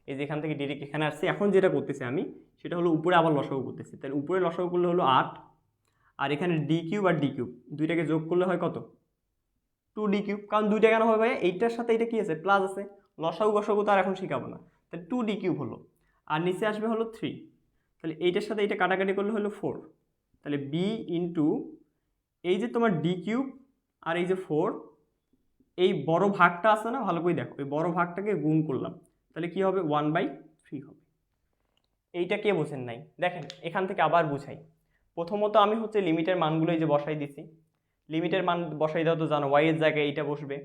এই যে এখান থেকে ডিরেক্ট এখানে আসছি, এখন যেটা করতেছি আমি সেটা হলো উপরে আবার লসাগু করতেছি। তাহলে উপরে লসাগু করলে হলো 8, আর এখানে ডি কিউব আর ডি কিউব দুইটাকে যোগ করলে হয় কত, 2d কিউব। কারণ দুইটা কেন হবে ভাই, এইটার সাথে এটা কি আছে, প্লাস আছে, লসাগু গসাগু তো আর এখন শিখাবো না। তাহলে 2d কিউব হলো, আর নিচে আসবে হলো 3। তাহলে এইটার সাথে এটা কাটাকাটি করলে হলো 4। তাহলে বি ইন্টু এই যে তোমার ডি কিউব আর এই যে 4, এই বড় ভাগটা আছে না, ভালো করে দেখো, এই বড় ভাগটাকে গুণ করলাম, তাহলে কি হবে 1/3 হবে। এইটা কে বোঝেন নাই দেখেন, এখান থেকে আবার বুঝাই। প্রথমত আমি হচ্ছে লিমিটের মানগুলো এই যে বসাই দিছি, লিমিটের মান বসাই দাও তো জানো, ওয়াই এর জায়গায় এইটা বসবে,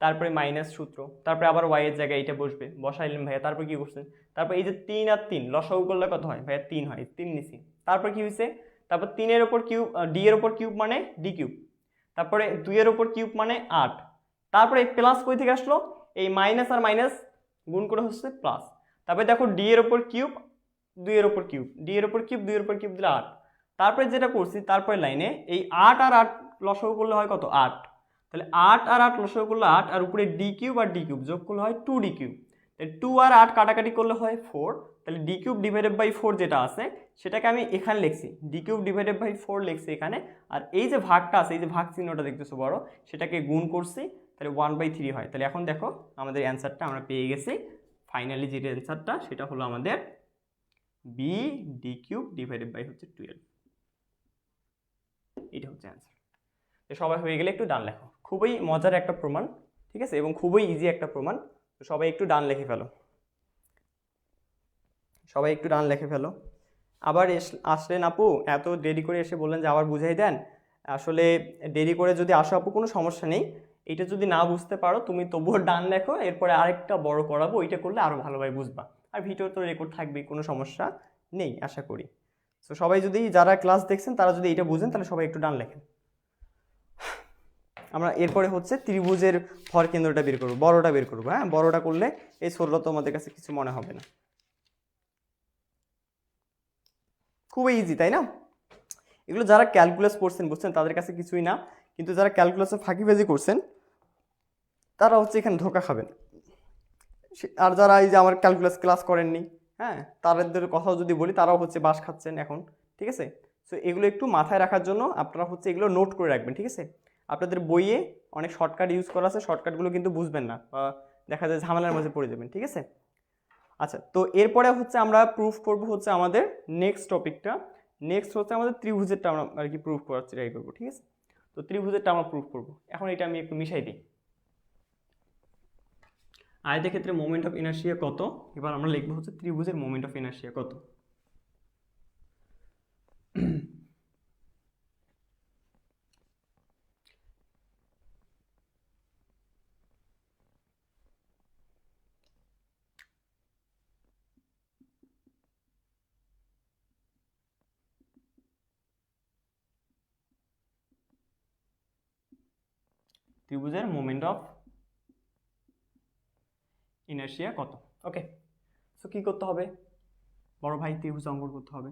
তারপরে মাইনাস সূত্র, তারপরে আবার ওয়াই এর জায়গায় এইটা বসবে, বসাইলেন ভাইয়া। তারপর কি করছেন, তারপর এই যে 3 আর 3 লসাগু করলে কত হয় ভাইয়া, 3 হয়, 3 নিছি। তারপর কি হয়েছে, তারপর 3 এর উপর কিউব, ডি এর উপর কিউব মানে ডি কিউব, তারপরে 2 এর উপর কিউব মানে 8, তারপরে প্লাস কই থেকে আসলো, এই মাইনাস আর মাইনাস গুণ করে হচ্ছে প্লাস। তারপরে দেখো ডি এর উপর কিউব, 2 এর উপর কিউব, ডি এর উপর কিউব, 2 এর উপর কিউব দিলে 8। তারপরে যেটা করছি, তারপরে লাইনে এই 8 আর 8 লসাগু করলে হয় কত, 8। তাহলে 8 আর 8 লসাগু করলে 8, আর উপরে ডি কিউব আর ডি কিউব যোগ করলে হয় 2d কিউব। তাহলে 2 আর 8 কাটাকাটি করলে হয় 4। তাহলে ডি কিউব ডিভাইডেড বাই 4 যেটা আছে সেটাকে আমি এখানে লিখছি, ডি কিউব ডিভাইডেড বাই 4 লিখছি এখানে। আর এই যে ভাগটা আছে, এই যে ভাগ চিহ্নটা দেখতেছো বড়, সেটাকে গুণ করছি, তাহলে 1/3 হয়। তাহলে এখন দেখো আমাদের অ্যান্সারটা আমরা পেয়ে গেছি। ফাইনালি যেটা অ্যান্সারটা সেটা হলো আমাদের b d cube divided by হচ্ছে 12। এটা হচ্ছে অ্যান্সার। তো সবাই হয়ে গেলে একটু ডান লেখো, খুবই মজার একটা প্রমাণ, ঠিক আছে, এবং খুবই ইজি একটা প্রমাণ। তো সবাই একটু ডান লিখে ফেলো, সবাই একটু ডান লিখে ফেলো। আবার আসলেন আপু, এত দেরি করে এসে বললেন যে আবার বুঝাই দেন। আসলে দেরি করে যদি আসো আপু কোনো সমস্যা নেই, এটা যদি না বুঝতে পারো তুমি তবুও ডান লেখো, এরপরে আরেকটা বড় করাবো, ওইটা করলে আরো ভালোভাবে বুঝবা। আর ভিডিও তো রেকর্ড থাকবেই, কোনো সমস্যা নেই আশা করি। তো সবাই যদি, যারা ক্লাস দেখছেন তারা যদি এটা বুঝেন তাহলে সবাই একটু ডান লেখেন। আমরা এরপরে হচ্ছে ত্রিভুজের ভর কেন্দ্রটা বের করবো, বড়টা বের করবো। হ্যাঁ, বড়টা করলে এই ছোটটা তোমাদের কাছে কিছু মনে হবে না, খুবই ইজি তাই না? এগুলো যারা ক্যালকুলাস করছেন বুঝছেন তাদের কাছে কিছুই না, কিন্তু যারা ক্যালকুলাসে ফাঁকিবাজি করছেন তারা হচ্ছে এখানে ধোকা খাবেন। আর যারা এই যে আমার ক্যালকুলাস ক্লাস করেননি, হ্যাঁ, তাদের কথাও যদি বলি তারাও হচ্ছে বাস খাচ্ছেন এখন, ঠিক আছে। সো এগুলো একটু মাথায় রাখার জন্য আপনারা হচ্ছে এগুলো নোট করে রাখবেন, ঠিক আছে। আপনাদের বইয়ে অনেক শর্টকাট ইউজ করা আছে, শর্টকাটগুলো কিন্তু বুঝবেন না, দেখা যায় ঝামেলার মাঝে পড়ে যাবেন, ঠিক আছে। আচ্ছা, তো এরপরে হচ্ছে আমরা প্রুফ করব হচ্ছে আমাদের নেক্সট টপিকটা। নেক্সট হচ্ছে আমাদের ত্রিভুজেরটা আমরা আর কি প্রুফ করার ট্রাই করবো, ঠিক আছে। তো ত্রিভুজেরটা আমরা প্রুফ করব। এখন এটা আমি একটু মিশাই দিই। আয়তের ক্ষেত্রে মোমেন্ট অফ ইনার্শিয়া কত, এবার আমরা লিখবো হচ্ছে ত্রিভুজের মোমেন্ট অফ ইনার্শিয়া কত। ত্রিভুজের মোমেন্ট অফ ইনার্শিয়া কত, ওকে। সো কী করতে হবে, বড় ভাই ত্রিভুজ অঙ্কন করতে হবে।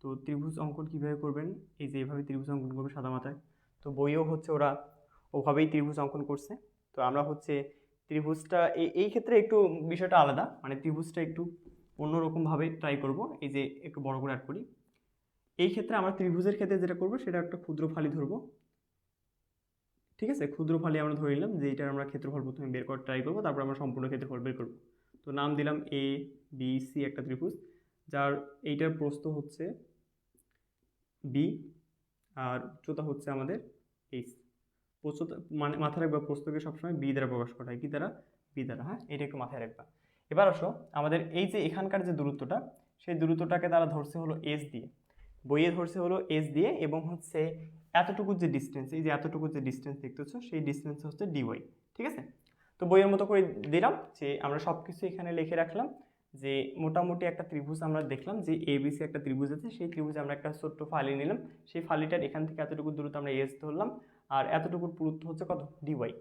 তো ত্রিভুজ অঙ্কন কীভাবে করবেন, এই যে এইভাবে ত্রিভুজ অঙ্কন করবে সাদা মাথায়। তো বইও হচ্ছে ওরা ওভাবেই ত্রিভুজ অঙ্কন করছে। তো আমরা হচ্ছে ত্রিভুজটা এই ক্ষেত্রে একটু বিষয়টা আলাদা, মানে ত্রিভুজটা একটু অন্যরকমভাবে ট্রাই করব। এই যে একটু বড় করে অ্যাড করি, এই ক্ষেত্রে আমরা ত্রিভুজের ক্ষেত্রে যেটা করবো সেটা একটা ক্ষুদ্র ফালি ধরবো, ঠিক আছে। ক্ষুদ্র ফালি আমরা ধরে নিলাম যে এটার আমরা ক্ষেত্রফল প্রথমে বের করার ট্রাই করবো, তারপর আমরা সম্পূর্ণ ক্ষেত্রফল বের করবো। তো নাম দিলাম এ বি সি একটা ত্রিভুজ, যার এইটার প্রস্থ হচ্ছে বি, আর উচ্চতা হচ্ছে আমাদের এইচ। প্রস্থতা মানে মাথায় রাখবা, প্রস্থকে সবসময় বি দ্বারা প্রকাশ করা হয়, কি দ্বারা, বি দ্বারা। হ্যাঁ, এটা একটু মাথায় রাখবা। এবার আসো আমাদের এই যে এখানকার যে দূরত্বটা, সেই দূরত্বটাকে তারা ধরছে হলো এস দিয়ে, বইয়ে ধরছে হলো এস দিয়ে, এবং হচ্ছে এতটুকু যে ডিস্টেন্স, এই যে এতটুকু যে ডিস্টেন্স দেখতেছো সেই ডিস্টেন্স হচ্ছে ডিওয়াই, ঠিক আছে। তো বইয়ের মতো করে দিলাম যে আমরা সব কিছু এখানে লিখে রাখলাম, যে মোটামুটি একটা ত্রিভুজ আমরা দেখলাম যে এবিসি একটা ত্রিভুজ আছে, সেই ত্রিভুজে আমরা একটা ছোট্ট ফালি নিলাম, সেই ফালিটার এখান থেকে এতটুকু দূরত্ব আমরা এস ধরলাম, আর এতটুকুর পুরুত্ব হচ্ছে কত, ডিওয়াই,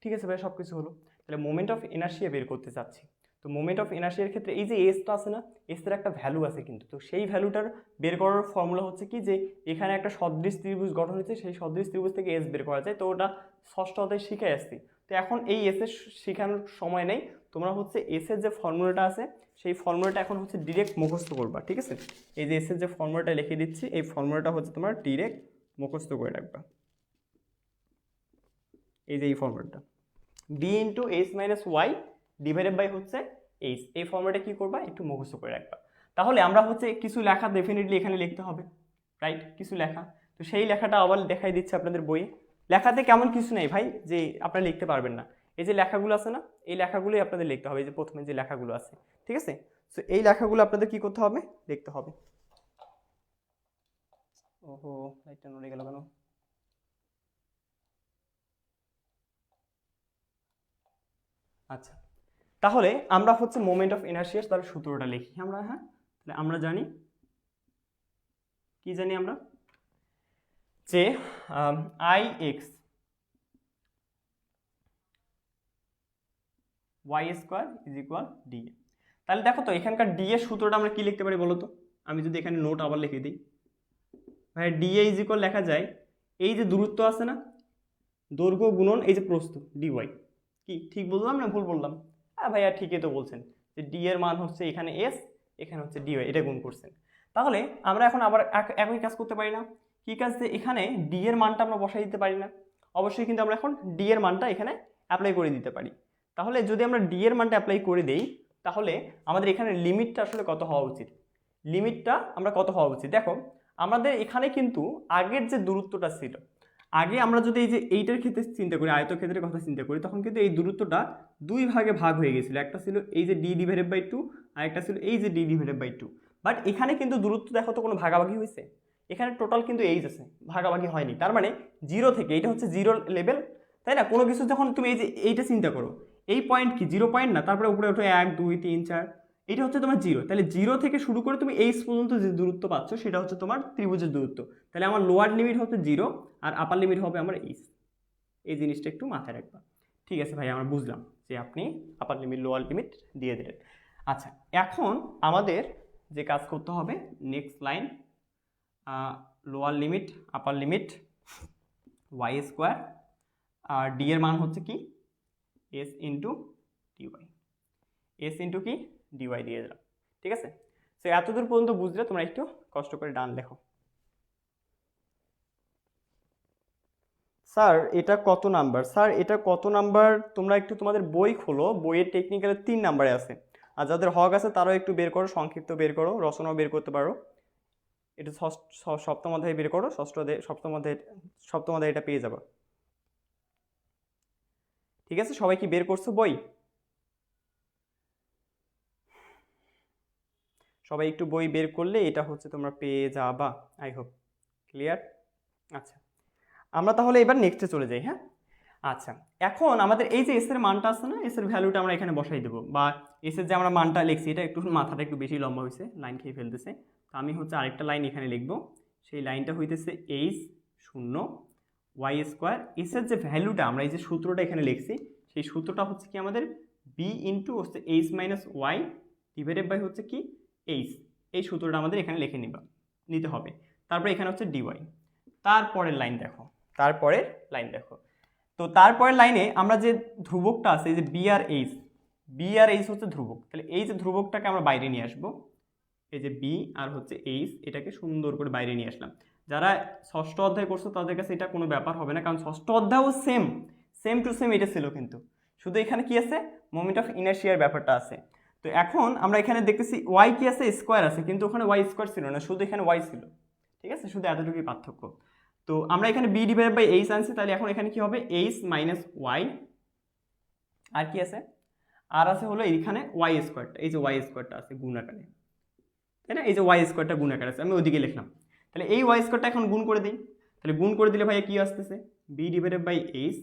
ঠিক আছে ভাই। সব কিছু হলো। তাহলে মোমেন্ট অফ ইনার্শিয়া বের করতে চাচ্ছি। তো মোমেন্ট অফ ইনার্শিয়ার ক্ষেত্রে এই যে এসটা আছে না, এসের একটা ভ্যালু আছে কিন্তু, তো সেই ভ্যালুটার বের করার ফর্মুলা হচ্ছে কি যে এখানে একটা সদৃশ ত্রিভুজ গঠন হচ্ছে, সেই সদৃশ ত্রিভুজ থেকে এস বের করা যায়। তো ওটা ষষ্ঠ অধ্যায়ে শিখে আসছি। তো এখন এই এস এর শেখানোর সময় নেই, তোমরা হচ্ছে এস এর যে ফর্মুলাটা আছে সেই ফর্মুলাটা এখন হচ্ছে ডিরেক্ট মুখস্থ করবা, ঠিক আছে? এই যে এস এর যে ফর্মুলাটা লিখে দিচ্ছি, এই ফর্মুলাটা হচ্ছে তোমার ডিরেক্ট মুখস্থ করে রাখবা। এই যে এই ফর্মুলাটা b into h minus y divided by হচ্ছে এইচ, এই ফর্মুলাটা কি করবা একটু মুখস্থ করে রাখবা। তাহলে আমরা হচ্ছে কিছু লেখা ডেফিনেটলি এখানে লিখতে হবে, রাইট? কিছু লেখা, তো সেই লেখাটা আবার দেখাই দিচ্ছে আপনাদের বইয়ে। লেখাতে কেমন কিছু নেই ভাই যে আপনারা লিখতে পারবেন না, এই যে লেখাগুলো আছে না, এই লেখাগুলোই আপনাদের লিখতে হবে। এই যে প্রথমে যে লেখাগুলো আছে, ঠিক আছে? তো এই লেখাগুলো আপনাদের কি করতে হবে, লিখতে হবে। ওহো, লাইটটা নড়ে গেল কেন? আচ্ছা, তাহলে আমরা হচ্ছে মোমেন্ট অফ ইনার্শিয়া তার সূত্রটা লিখি আমরা। হ্যাঁ, তাহলে আমরা জানি, কি জানি আমরা, যে I x y square is equal d. তাহলে দেখো তো এখানকার ডি এর সূত্রটা আমরা কি লিখতে পারি বলো তো? আমি যদি এখানে নোট আবার লিখে দিই, ভাই ডি এ ইজ ইকুয়াল লেখা যায় এই যে দূরত্ব আছে না, দৈর্ঘ্য গুণন এই যে প্রস্থ ডিওয়াই। কি ঠিক বললাম না ভুল বললাম? হ্যাঁ ভাইয়া ঠিকই তো বলছেন, যে ডি এর মান হচ্ছে এখানে এস, এখানে হচ্ছে ডিওয়াই, এটা গুণ করছেন। তাহলে আমরা এখন আবার একই কাজ করতে পারি না? কি কাজ, যে এখানে ডি এর মানটা আমরা বসাই দিতে পারি না? অবশ্যই, কিন্তু আমরা এখন ডি এর মানটা এখানে অ্যাপ্লাই করে দিতে পারি। তাহলে যদি আমরা ডি এর মানটা অ্যাপ্লাই করে দেই, তাহলে আমাদের এখানে লিমিটটা আসলে কত হওয়া উচিত, লিমিটটা আমরা কত হওয়া উচিত? দেখো আমাদের এখানে কিন্তু আগের যে দূরত্বটা ছিল, আগে আমরা যদি এই যে এইটার ক্ষেত্রে চিন্তা করি, আয়তক্ষেত্রের কথা চিন্তা করি, তখন কিন্তু এই দূরত্বটা দুই ভাগে ভাগ হয়ে গেছিল। একটা ছিল এই যে ডি ডিভাইডেড বাই টু, আর একটা ছিল এই যে d divided by two. But এখানে কিন্তু দূরত্ব দেখো তো কোনো ভাগাভাগি হয়েছে? এখানে টোটাল কিন্তু এইচ আছে, ভাগাভাগি হয়নি। তার মানে জিরো থেকে, এটা হচ্ছে জিরো লেভেল, তাই না? কোনো কিছু যখন তুমি এই যে এইটা চিন্তা করো, এই পয়েন্ট কি জিরো পয়েন্ট না? তারপরে উপরে ওঠে 1 2 3 4, এটা হচ্ছে তোমার জিরো। তাহলে জিরো থেকে শুরু করে তুমি এইচ পর্যন্ত যে দূরত্ব পাচ্ছ সেটা হচ্ছে তোমার ত্রিভুজের দূরত্ব। তাহলে আমার লোয়ার লিমিট হচ্ছে জিরো, আর আপার লিমিট হবে আমার এইচ। এই জিনিসটা একটু মাথায় রাখবা। ঠিক আছে ভাই, আমরা বুঝলাম যে আপনি আপার লিমিট লোয়ার লিমিট দিয়ে দিলেন। আচ্ছা, এখন আমাদের যে কাজ করতে হবে, next line, lower limit upper limit y square, আর ডি এর মান হচ্ছে কি s into d y, s into কি ডিওয়াই দিয়ে দিলাম। ঠিক আছে, সো এতদূর পর্যন্ত বুঝলে তোমরা একটু কষ্ট করে ডান লেখো। স্যার এটা কত নাম্বার? স্যার এটা কত নাম্বার? তোমরা একটু তোমাদের বই খোলো, বইয়ের টেকনিক্যালে 3 নাম্বারে আছে। আর যাদের হক আছে তারাও একটু বের করো, সংক্ষিপ্ত বের করো, রচনাও বের করতে পারো। এটা সপ্তম অধ্যায়ে বের করো, সপ্তম অধ্যায়ে এটা পেয়ে যাবে। ঠিক আছে, সবাই কি বের করছো বই? সবাই একটু বই বের করলে এটা হচ্ছে তোমরা পেয়ে যাবা, আই হোপ। ক্লিয়ার? আচ্ছা, আমরা তাহলে এবার নেক্সটে চলে যাই। হ্যাঁ, আচ্ছা, এখন আমাদের এই যে এস এর মানটা আছে না, এস এর ভ্যালুটা আমরা এখানে বসাই দেবো, বা এস এর যে আমরা মানটা লিখছি, এটা একটু মাথাটা একটু বেশি লম্বা হয়েছে, লাইন খেয়ে ফেলতেছে। তো আমি হচ্ছে আরেকটা লাইন এখানে লিখবো, সেই লাইনটা হইতেছে এইচ শূন্য ওয়াই স্কোয়ার। এস এর যে ভ্যালুটা আমরা এই যে সূত্রটা এখানে লিখছি, সেই সূত্রটা হচ্ছে কি আমাদের বি ইন্টু হচ্ছে h minus y divided by হচ্ছে কি এইচ। এই সূত্রটা আমাদের এখানে লিখে নিতে হবে। তারপরে এখানে হচ্ছে ডিওয়াই। তারপরের লাইন দেখো, তারপরের লাইন দেখো। তো তারপরের লাইনে আমরা যে ধ্রুবকটা আছে, এই যে বি আর এইচ হচ্ছে ধ্রুবক। তাহলে এই যে ধ্রুবকটাকে আমরা বাইরে নিয়ে আসবো, এই যে বি আর হচ্ছে এইচ, এটাকে সুন্দর করে বাইরে নিয়ে আসলাম। যারা ষষ্ঠ অধ্যায় করছো তাদের কাছে এটা কোনো ব্যাপার হবে না, কারণ ষষ্ঠ অধ্যায়ও সেম টু সেম এটা ছিল, কিন্তু শুধু এখানে কি আছে, মোমেন্ট অফ ইনার্শিয়ার ব্যাপারটা আছে। তো এখন আমরা এখানে দেখতেছি ওয়াই কি আছে, স্কোয়ার আছে, কিন্তু ওখানে ওয়াই স্কোয়ার ছিল না, শুধু এখানে ওয়াই ছিল। ঠিক আছে, শুধু এতটুকুই পার্থক্য। তো আমরা এখানে বি ডিভাইডেড বাই এইচ আনছি, তাহলে এখন এখানে কি হবে এইচ মাইনাস ওয়াই, আর কি আছে, আর আছে হলো এইখানে ওয়াই স্কোয়ারটা, এই যে ওয়াই স্কোয়ারটা আছে গুণ আকারে, তাই না? এই যে ওয়াই স্কোয়ারটা গুণ আকারে আছে, আমি ওইদিকে লিখলাম। তাহলে এই ওয়াই স্কোয়ারটা এখন গুণ করে দিই, তাহলে গুণ করে দিলে ভাইয়া কি আসতেছে, b divided by h,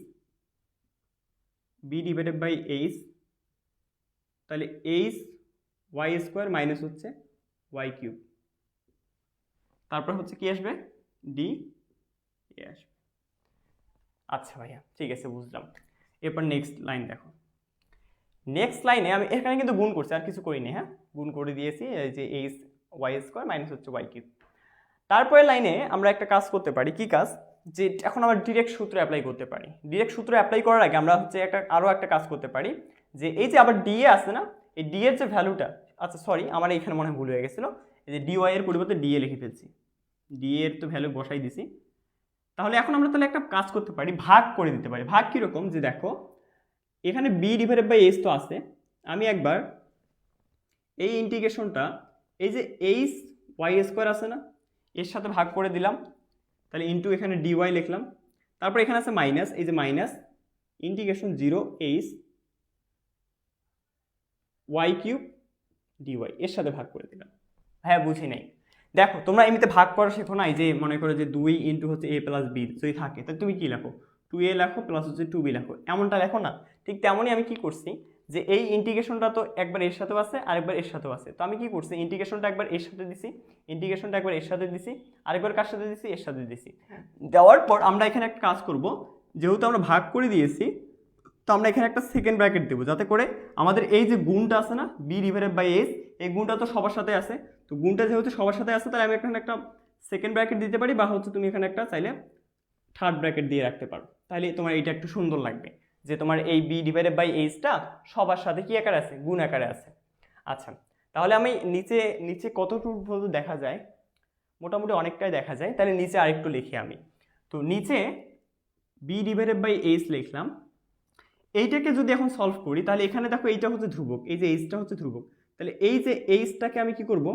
b divided by h, তাহলে এইচ ওয়াই স্কোয়ার মাইনাস হচ্ছে ওয়াই কিউব, তারপর হচ্ছে কি আসবে ডি এ আসবে। আচ্ছা ভাইয়া ঠিক আছে, বুঝলাম। এরপর নেক্সট লাইন দেখো, নেক্সট লাইনে আমি এখানে কিন্তু গুণ করছি, আর কিছু করিনি, হ্যাঁ গুণ করে দিয়েছি, এই যে এইচ ওয়াই স্কোয়ার মাইনাস হচ্ছে ওয়াই কিউব। তারপরে লাইনে আমরা একটা কাজ করতে পারি, কি কাজ, যে এখন আমরা ডিরেক্ট সূত্র অ্যাপ্লাই করতে পারি। ডিরেক্ট সূত্র অ্যাপ্লাই করার আগে আমরা হচ্ছে আরও একটা কাজ করতে পারি, যে এই যে আবার ডিএ আছে না, এই ডি এর যে ভ্যালুটা, আচ্ছা সরি আমার এইখানে মনে হয় ভুল হয়ে গেছিলো, এই যে ডিওয়াই এর পরিবর্তে ডিএ লিখে ফেলছি, ডিএ এর তো ভ্যালু বসাই দিছি। তাহলে এখন আমরা তাহলে একটা কাজ করতে পারি, ভাগ করে দিতে পারি। ভাগ কীরকম, যে দেখো এখানে বি ডিভাইডেড বাই এইচ তো আছে, আমি একবার এই ইন্টিগ্রেশনটা এই যে এইচ ওয়াই স্কোয়ার আছে না, এর সাথে ভাগ করে দিলাম, তাহলে ইন্টু এখানে ডিওয়াই লিখলাম, তারপর এখানে আছে মাইনাস, এই যে minus integration 0 h y cube d y এর সাথে ভাগ করে দিলাম। হ্যাঁ বুঝি নাই, দেখো তোমরা এমনিতে ভাগ করা শেখো না, এই যে মনে করো যে 2 ইন্টু হচ্ছে a প্লাস বি যদি থাকে, তাহলে তুমি কি লেখো 2a লেখো প্লাস হচ্ছে 2b লেখো, এমনটা লেখো না। ঠিক তেমনই আমি কি করছি, যে এই ইন্টিগ্রেশনটা তো একবার এর সাথেও আছে আরেকবার এর সাথেও আছে, তো আমি কি করছি ইন্টিগ্রেশনটা একবার এর সাথে দিছি, ইন্টিগ্রেশনটা একবার এর সাথে দিছি, আরেকবার কার সাথে দিছি, এর সাথে দিছি। দেওয়ার পর আমরা এখানে একটা কাজ করব, যেহেতু আমরা ভাগ করে দিয়েছি, তো আমরা এখানে একটা সেকেন্ড ব্র্যাকেট দেবো, যাতে করে আমাদের এই যে গুণটা আছে না বি ডিভাইডেড বাই এইচ, এই গুণটা তো সবার সাথে আছে, তো গুণটা যেহেতু সবার সাথে আছে, তাহলে আমি এখানে একটা সেকেন্ড ব্র্যাকেট দিতে পারি, বা হচ্ছে তুমি এখানে একটা চাইলে থার্ড ব্র্যাকেট দিয়ে রাখতে পারো, তাহলে তোমার এইটা একটু সুন্দর লাগবে, যে তোমার এই বি ডিভাইডেড বাই এইচটা সবার সাথে কি আকারে আছে, গুণ আকারে আছে। আচ্ছা তাহলে আমি নিচে নিচে কতটুকু পর্যন্ত দেখা যায়, মোটামুটি অনেকটাই দেখা যায়, তাহলে নিচে আরেকটু লিখি আমি। তো নিচে বি ডিভাইডেড বাই এইচ লিখলাম, এইটাকে যদি এখন সলভ করি, তাহলে এখানে দেখো এইটা হচ্ছে ধ্রুবক, এই যে এইচটা হচ্ছে ধ্রুবক, তাহলে এই যে এইচটাকে আমি কি করব,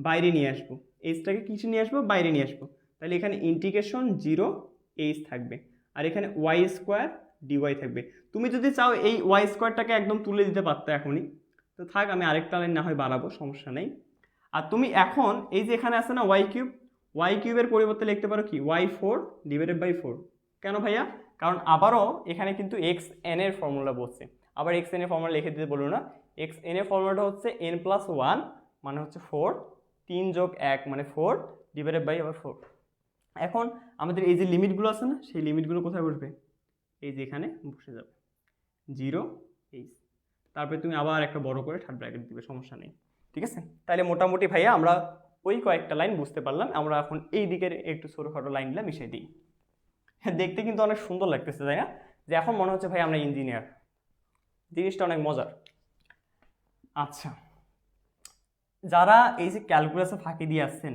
বাইরে নিয়ে আসবো, এইচটাকে কিসে নিয়ে আসবো, বাইরে নিয়ে আসবো, তাহলে এখানে ইন্টিগ্রেশন 0 এইচ থাকবে, আর এখানে ওয়াই স্কোয়ার ডিওয়াই থাকবে। তুমি যদি চাও এই ওয়াই স্কোয়ারটাকে একদম তুলে দিতে পারতো এখনই, তো থাক আমি আরেকটা লাইন না হয় বাড়াবো, সমস্যা নেই। আর তুমি এখন এই যে এখানে আছে না ওয়াই কিউবের পরিবর্তে লিখতে পারো কি y4 ডিভাইডেড বাই 4। কেন ভাইয়া, কারণ আবারও এখানে কিন্তু এক্স এন এর ফর্মুলা বলছে, আবার এক্স এন এর ফর্মুলা লিখে দিতে বললো না, এক্স এন এর ফর্মুলাটা হচ্ছে n+1 মানে হচ্ছে 4, 3 যোগ 1 মানে 4 ডিভাইডেড বাই আবার 4। এখন আমাদের এই যে লিমিটগুলো আছে না, সেই লিমিটগুলো কোথায় বসবে, এই যে এখানে বসে যাবে 0 এইচ, তারপরে তুমি আবার একটা বড় করে থার্ড ব্র্যাকেট দিবে, সমস্যা নেই, ঠিক আছে। তাহলে মোটামুটি ভাইয়া আমরা ওই কয়েকটা লাইন বুঝতে পারলাম, আমরা এখন এই দিকের একটু ছোটোখাটো লাইনগুলো মিশিয়ে দিই। হ্যাঁ দেখতে কিন্তু অনেক সুন্দর লাগতেছে তাই না, যে এখন মনে হচ্ছে ভাই আমরা ইঞ্জিনিয়ার, জিনিসটা অনেক মজার। আচ্ছা যারা এই যে ক্যালকুলাসে ফাঁকি দিয়ে আসছেন,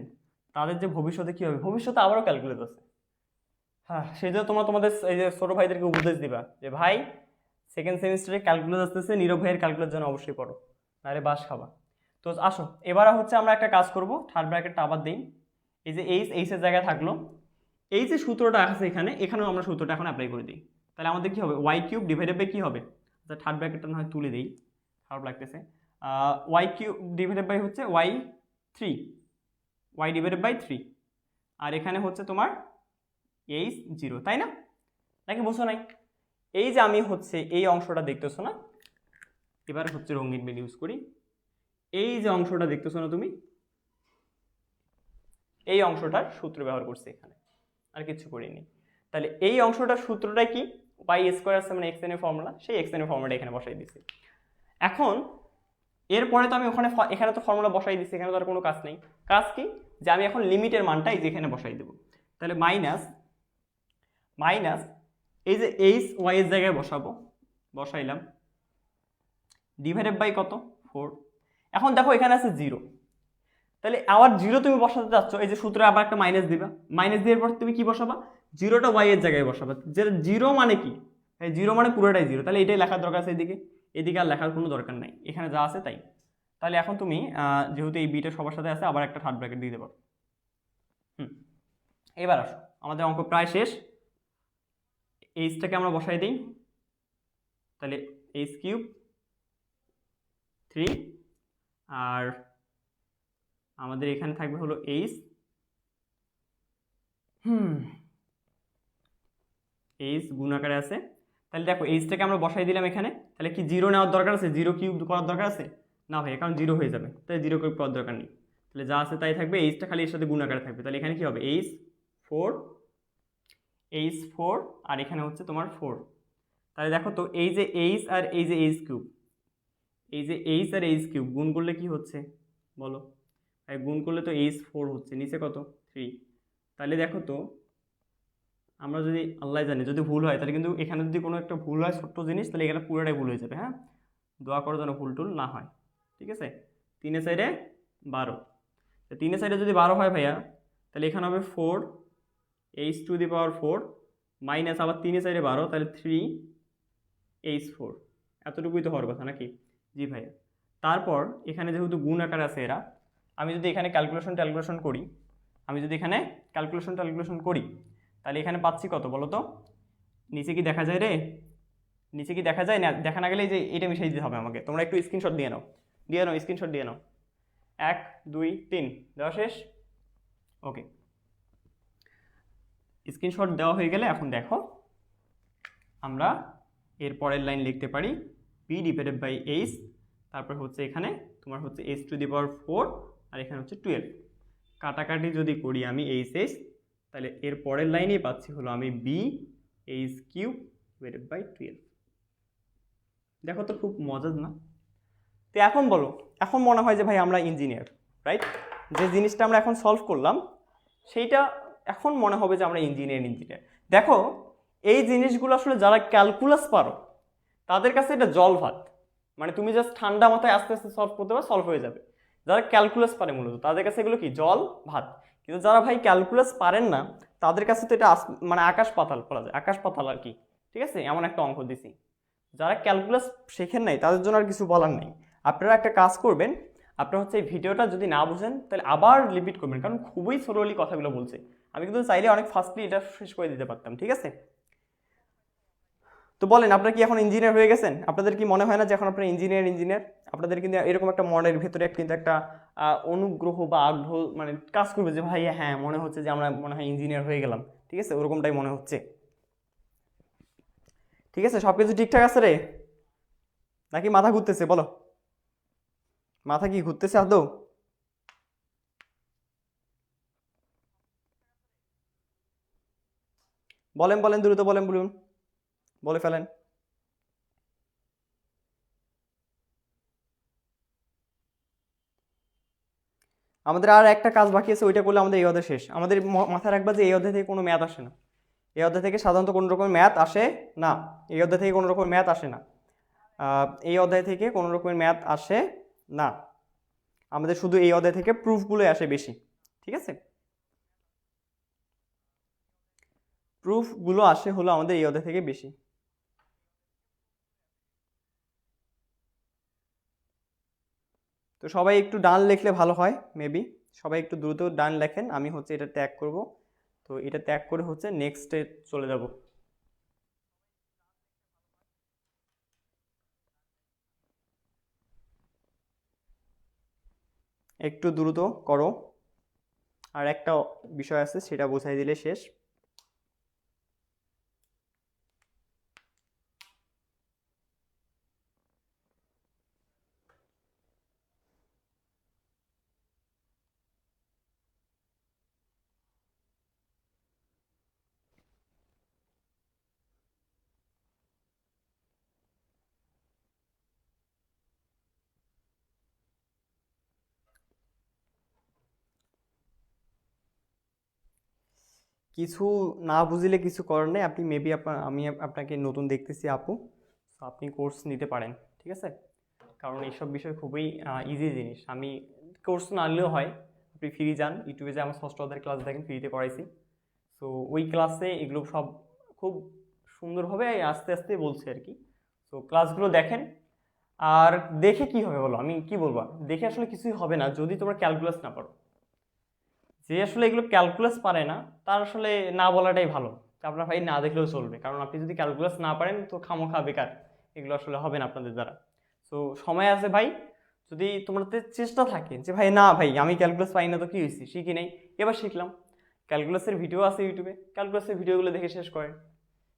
তাদের যে ভবিষ্যতে কী হবে, ভবিষ্যতে আবারও ক্যালকুলাস আছে। হ্যাঁ সেই জন্য তোমাদের এই যে ছোটো ভাইদেরকে উপদেশ দিবা, যে ভাই সেকেন্ড সেমিস্টারে ক্যালকুলাস আসতেছে, নীরব ভাইয়ের ক্যালকুলাস যেন অবশ্যই পড়ো, নাহলে বাস খাবা। তো আসো এবার হচ্ছে আমরা একটা কাজ করব, থার্ড ব্র্যাকেটটা আবার দিই, এই যে এইচের জায়গায় থাকলো, এই যে সূত্রটা আছে এখানে, এখানেও আমরা সূত্রটা এখন অ্যাপ্লাই করে দিই, তাহলে আমাদের কি হবে ওয়াই কিউব ডিভাইডেড বাই কী হবে, আচ্ছা থার্ড ব্র্যাকেটটা না হয় তুলে দিই, খারাপ লাগতেছে, ওয়াই কিউব ডিভাইডেড বাই হচ্ছে ওয়াই ডিভাইডেড বাই 3, আর এখানে হচ্ছে তোমার এইচ 0, তাই না, নাকি বুঝছো নাই? এই যে আমি হচ্ছে এই অংশটা দেখতেছো না, এবার হচ্ছে রঙিন পেন ইউজ করি, এই যে অংশটা দেখতেছো না তুমি, এই অংশটার সূত্র ব্যবহার করছি এখানে, আর কিছু করিনি। তাহলে এই অংশটার সূত্রটা কি, ওয়াই স্কোয়ার আছে মানে এক্স এন এর ফর্মুলা, সেই এক্স এন এর ফর্মুলাটা এখানে বসাই দিছি। এখন এরপরে তো আমি এখানে তো ফর্মুলা বসাই দিছি, এখানে তো আর কোনো কাজ নেই। কাজ কি, যে আমি এখন লিমিটের মানটাই যেখানে বসাই দেবো, তাহলে মাইনাস এই যে এইচ ওয়াই এর জায়গায় বসাইলাম, ডিভাইডেড বাই কত 4। এখন দেখো এখানে আছে 0, তাহলে আবার 0 তুমি বসাতে চাচ্ছ, এই যে সূত্রে আবার একটা মাইনাস দিবা, মাইনাস দেওয়ার পর তুমি কি বসাবা, 0টা ওয়াই এর জায়গায় বসাবা, যে 0 মানে কি, 0 মানে পুরোটাই 0, তাহলে এটাই লেখার দরকার আছে, এদিকে আর লেখার কোনো দরকার নাই, এখানে যা আছে তাই। তাহলে এখন তুমি যেহেতু এই বিটা সবার সাথে আছে, আবার একটা থার্ড ব্র্যাকেট দিয়ে দেবো। এবার আসো আমাদের অঙ্ক প্রায় শেষ, এইচটাকে আমরা বসাই দিই, তাহলে এইচ কিউব 3, আর আমাদের এখানে থাকবে হলো এইচ গুণ আকারে আছে, তাহলে দেখো এইচটাকে আমরা বসাই দিলাম এখানে, তাহলে কি 0 নেওয়ার দরকার আছে, 0 কিউব করার দরকার আছে না ভাই, কারণ 0 হয়ে যাবে, তাই 0 কিউব করার দরকার নেই, তাহলে যা আছে তাই থাকবে, এইচটা খালি এর সাথে গুণ আকারে থাকবে, তাহলে এখানে কি হবে এইচ 4 আর এখানে হচ্ছে তোমার 4, তাহলে দেখো তো এই যে এইচ আর এই যে এইচ কিউব, এই যে এইচ আর এইচ কিউব গুণ করলে কি হচ্ছে বলো? গুণ করলে তো H4 হচ্ছে, নিচে কত 3। তাহলে দেখো তো, আমরা যদি আল্লাহ জানি যদি ভুল হয়, তাহলে কিন্তু এখানে যদি কোনো একটা ভুল হয় ছোট্ট জিনিস, তাহলে এখানে পুরোটাই ভুল হয়ে যাবে। হ্যাঁ, দোয়া করো যেন ভুল টুল না হয়। ঠিক আছে, 3 সাইডে 12, 3 সাইডে যদি 12 হয় ভাইয়া, তাহলে এখানে হবে 4H⁴ মাইনাস আবার 3 সাইডে 12, তাহলে 3H4। এতটুকুই তো হওয়ার কথা নাকি? জি ভাইয়া। তারপর এখানে যেহেতু গুণ আকার আছে এরা, আমি যদি এখানে ক্যালকুলেশন করি, তাহলে এখানে পাচ্ছি কত বলো তো? নিচে কি দেখা যায় রে? নিচে কি দেখা যায়? না দেখা না গেলে যে এটা মিশিয়ে দিতে হবে আমাকে। তোমরা একটু স্ক্রিনশট দিয়ে নাও, স্ক্রিনশট দিয়ে নাও। 1 2 3 দেওয়া শেষ? ওকে, স্ক্রিনশট দেওয়া হয়ে গেলে এখন দেখো, আমরা এর পরের লাইন লিখতে পারি p/h, তারপর হচ্ছে এখানে তোমার হচ্ছে h⁴, আর এখানে হচ্ছে 12। কাটাকাটি যদি করি আমি h, তাহলে এর পরের লাইনেই পাচ্ছি হলো আমি b/12। দেখো তো খুব মজার না? তো এখন বলো, এখন মনে হয় যে ভাই আমরা ইঞ্জিনিয়ার, রাইট? যে জিনিসটা আমরা এখন সলভ করলাম সেইটা এখন মনে হবে যে আমরা ইঞ্জিনিয়ার। দেখো, এই জিনিসগুলো আসলে যারা ক্যালকুলাস পারো তাদের কাছে এটা জল ভাত। মানে তুমি জাস্ট ঠান্ডা মাথায় আস্তে আস্তে সলভ করতে পারো, সলভ হয়ে যাবে। যারা ক্যালকুলাস পারে মূলত তাদের কাছে এগুলো কি জল ভাত। কিন্তু যারা ভাই ক্যালকুলাস পারেন না তাদের কাছে তো এটা মানে আকাশ পাতাল বলা যায়, আকাশ পাতাল আর কি। ঠিক আছে, এমন একটা অঙ্ক দিছি। যারা ক্যালকুলাস শেখেন নাই তাদের জন্য আর কিছু বলার নেই। আপনারা একটা কাজ করবেন, আপনারা হচ্ছে এই ভিডিওটা যদি না বুঝেন তাহলে আবার রিপিট করবেন, কারণ খুবই স্লোলি কথাগুলো বলছে। আমি কিন্তু চাইলে অনেক ফাস্টলি এটা শেষ করে দিতে পারতাম। ঠিক আছে, তো বলেন, আপনারা কি এখন ইঞ্জিনিয়ার হয়ে গেছেন? আপনাদের কি মনে হয় না যে এখন আপনারা ইঞ্জিনিয়ার? আপনাদের কিন্তু এরকম একটা মনের ভেতরে কিন্তু একটা অনুগ্রহ বা আগ্রহ মানে কাজ করবে যে ভাই হ্যাঁ মনে হচ্ছে যে আমরা মনে হয় ইঞ্জিনিয়ার হয়ে গেলাম। ঠিক আছে, ওরকমটাই মনে হচ্ছে। ঠিক আছে, সব কিছু ঠিকঠাক আছে রে, নাকি মাথা ঘুরতেছে? বলো, মাথা কি ঘুরতেছে আদৌ? বলেন দ্রুত বলুন, বলে ফেলেন। আমাদের আর একটা কাজ বাকি আছে, ওইটা করলে আমাদের এই অধ্যায় শেষ। আমাদের মাথায় রাখবা যে এই অধ্যায় থেকে কোনো ম্যাথ আসে না। এই অধ্যায় থেকে সাধারণত কোনো রকমের ম্যাথ আসে না। এই অধ্যায় থেকে কোনো রকমের ম্যাথ আসে না। এই অধ্যায় থেকে কোনো রকমের ম্যাথ আসে না। আমাদের শুধু এই অধ্যায় থেকে প্রুফগুলোই আসে বেশি। ঠিক আছে, প্রুফগুলো আসে হলো আমাদের এই অধ্যায় থেকে বেশি। তো সবাই একটু ডান লিখলে ভালো হয় মেবি। সবাই একটু দ্রুত ডান লেখেন, আমি হচ্ছে এটা ত্যাগ করব। তো এটা ত্যাগ করে হচ্ছে নেক্সটে চলে যাব। একটু দ্রুত করো, আর একটা বিষয় আছে সেটা বোঝাই দিলে শেষ। কিছু না বুঝলে কিছু করার নেই। আপনি মেবি আমি আপনাকে নতুন দেখতেছি আপু, তো আপনি কোর্স নিতে পারেন। ঠিক আছে, কারণ এইসব বিষয় খুবই ইজি জিনিস। আমি কোর্স না নিলেও হয়, আপনি ফ্রি যান ইউটিউবে, যে আমার ষষ্ঠ অধ্যায়ের ক্লাস দেখেন, ফ্রিতে করাইছি। তো ওই ক্লাসে এগুলো সব খুব সুন্দরভাবে আস্তে আস্তে বলছে আর কি। তো ক্লাসগুলো দেখেন। আর দেখে কি হবে বলো, আমি কি বলবো, দেখে আসলে কিছুই হবে না যদি তোমরা ক্যালকুলাস না পারো। যে আসলে এগুলো ক্যালকুলাস পারে না তার আসলে না বলাটাই ভালো, আপনার ভাই না দেখলেও চলবে। কারণ আপনি যদি ক্যালকুলাস না পারেন তো খামোখা বেকার, এগুলো আসলে হবে না আপনাদের দ্বারা। তো সময় আছে ভাই, যদি তোমাদের চেষ্টা থাকে যে ভাই না ভাই আমি ক্যালকুলাস পাই না তো কি হয়েছে, শিখি নাই, এবার শিখলাম। ক্যালকুলাসের ভিডিও আছে ইউটিউবে, ক্যালকুলাসের ভিডিওগুলো দেখে শেষ করেন।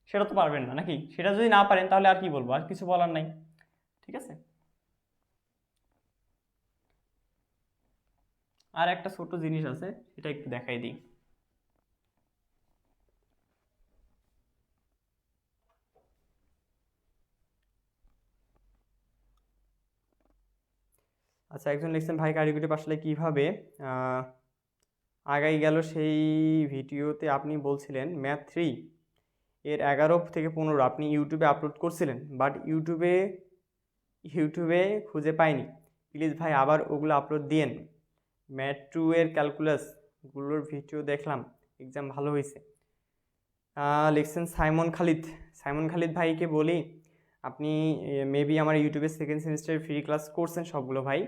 সেটা তো পারবেন না নাকি? সেটা যদি না পারেন তাহলে আর কি বলবো, আর কিছু বলার নাই। ঠিক আছে, আর একটা ছোট জিনিস আছে, সেটা একটু দেখাই দিই। আচ্ছা, একজন লিখছেন ভাই কারিগরি পাঠশালা কিভাবে আগাই গেল, সেই ভিডিওতে আপনি বলছিলেন ম্যাথ 3 এর 11 থেকে 15 আপনি ইউটিউবে আপলোড করছিলেন, বাট ইউটিউবে খুঁজে পাইনি। প্লিজ ভাই আবার ওগুলো আপলোড দিয়েন। ম্যাথ 2 এর ক্যালকুলাসগুলোর ভিডিও দেখলাম, এক্সাম ভালো হয়েছে। লিখছেন সাইমন খালিদ ভাইকে বলি, আপনি মেবি আমার ইউটিউবে সেকেন্ড সেমিস্টারের ফ্রি ক্লাস করছেন সবগুলো ভাই।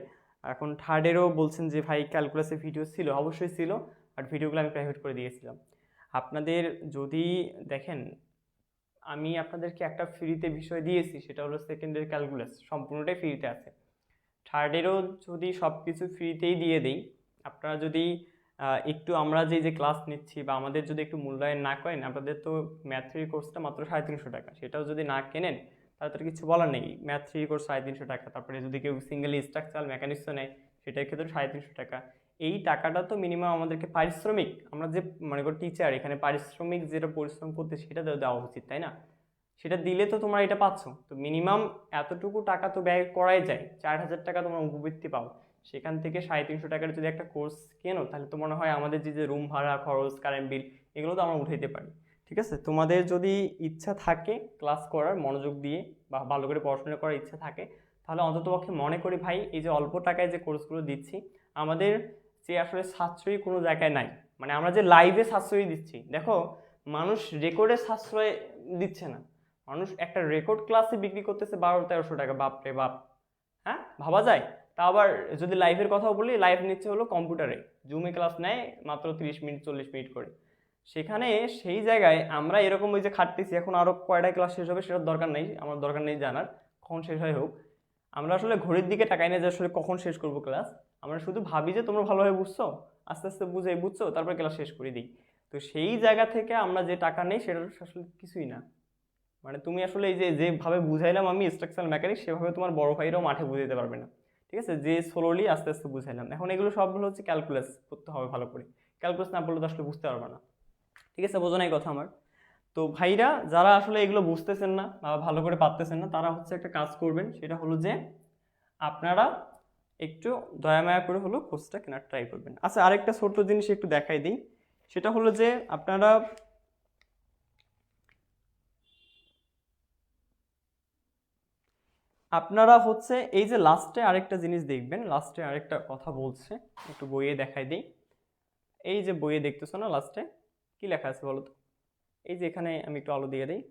এখন থার্ডেরও বলছেন যে ভাই ক্যালকুলাসের ভিডিও ছিল, অবশ্যই ছিল, বাট ভিডিওগুলো আমি প্রাইভেট করে দিয়েছিলাম। আপনাদের যদি দেখেন, আমি আপনাদেরকে একটা ফ্রিতে বিষয় দিয়েছি, সেটা হলো সেকেন্ডের ক্যালকুলাস, সম্পূর্ণটাই ফ্রিতে আছে। থার্ডেরও যদি সব কিছু ফ্রিতেই দিয়ে দিই, আপনারা যদি একটু আমরা যে ক্লাস নিচ্ছি বা আমাদের যদি একটু মূল্যায়ন না করেন, আপনাদের তো ম্যাথ 3 কোর্সটা মাত্র 350 টাকা, সেটাও যদি না কেনেন তাহলে তো কিছু বলার নেই। ম্যাথ 3 কোর্স 350 টাকা, তারপরে যদি কেউ সিঙ্গেল স্ট্রাকচারাল মেকানিক্সও নেয় সেটার ক্ষেত্রে 350 টাকা। এই টাকাটা তো মিনিমাম আমাদেরকে পারিশ্রমিক, আমরা যে মনে করি টিচার, এখানে পারিশ্রমিক যেটা পরিশ্রম করতে সেটা দেওয়া উচিত, তাই না? সেটা দিলে তো তোমরা এটা পাচ্ছ, তো মিনিমাম এতটুকু টাকা তো ব্যয় করাই যায়। 4000 টাকা তোমরা উপবৃত্তি পাও, সেখান থেকে 350 টাকার যদি একটা কোর্স কেনো, তাহলে তো মনে হয় আমাদের যে রুম ভাড়া খরচ, কারেন্ট বিল, এগুলো তো আমরা উঠাইতে পারি। ঠিক আছে, তোমাদের যদি ইচ্ছা থাকে ক্লাস করার, মনোযোগ দিয়ে বা ভালো করে পড়াশোনা করার ইচ্ছা থাকে, তাহলে অন্ততপক্ষে মনে করি ভাই, এই যে অল্প টাকায় যে কোর্সগুলো দিচ্ছি, আমাদের যে আসলে সাশ্রয়ী কোনো জায়গায় নাই। মানে আমরা যে লাইভে সাশ্রয়ী দিচ্ছি, দেখো মানুষ রেকর্ডে সাশ্রয় দিচ্ছে না, মানুষ একটা রেকর্ড ক্লাসে বিক্রি করতেছে 1200-1300 টাকা। বাপ রে বাপ, হ্যাঁ ভাবা যায়? তা আবার যদি লাইভের কথাও বলি, লাইভ নিচ্ছে হলো কম্পিউটারে, জুমে ক্লাস নেয় মাত্র 30 মিনিট 40 মিনিট করে। সেখানে সেই জায়গায় আমরা এরকম ওই যে খাটতেছি, এখন আরো কয়টা ক্লাস শেষ হবে সেটার দরকার নেই, আমার দরকার নেই জানার কখন শেষ হয় হোক। আমরা আসলে ঘড়ির দিকে তাকাই না যে আসলে কখন শেষ করব ক্লাস, আমরা শুধু ভাবি যে তোমরা ভালোভাবে বুঝছো, আস্তে আস্তে বুঝছো, তারপরে ক্লাস শেষ করে দিই। তো সেই জায়গা থেকে আমরা যে টাকা নেই সেটা আসলে কিছুই না। মানে তুমি আসলে এই যে যেভাবে বুঝাইলাম আমি স্ট্রাকচারাল মেকানিক্স, সেভাবে তোমার বড় ভাইরাও মাঠে বুঝাইতে পারবে না। ঠিক আছে, যে স্লোলি আস্তে আস্তে বুঝাইলাম। এখন এগুলো সবগুলো হচ্ছে ক্যালকুলাস করতে হবে ভালো করে, ক্যালকুলাস না পড়লে তো আসলে বুঝতে পারবে না। ঠিক আছে, বোঝো নাই কথা আমার? তো ভাইরা যারা আসলে এগুলো বুঝতেছেন না বা ভালো করে পারতেছেন না, তারা হচ্ছে একটা কাজ করবেন, সেটা হলো যে আপনারা একটু দয়া মায়া করে হলো কোর্সটা কেনার ট্রাই করবেন। আচ্ছা, আরেকটা ছোট্ট জিনিস একটু দেখাই দিই, সেটা হলো যে আপনারা হচ্ছে এই যে লাস্টে আরেকটা জিনিস দেখবেন, লাস্টে আরেকটা কথা বলছে, একটু বইয়ে দেখাই দিই। এই যে বইয়ে দেখতেছো না, লাস্টে কি লেখা আছে বলো তো? এই যে এখানে আমি একটু আলো দিয়ে দিই।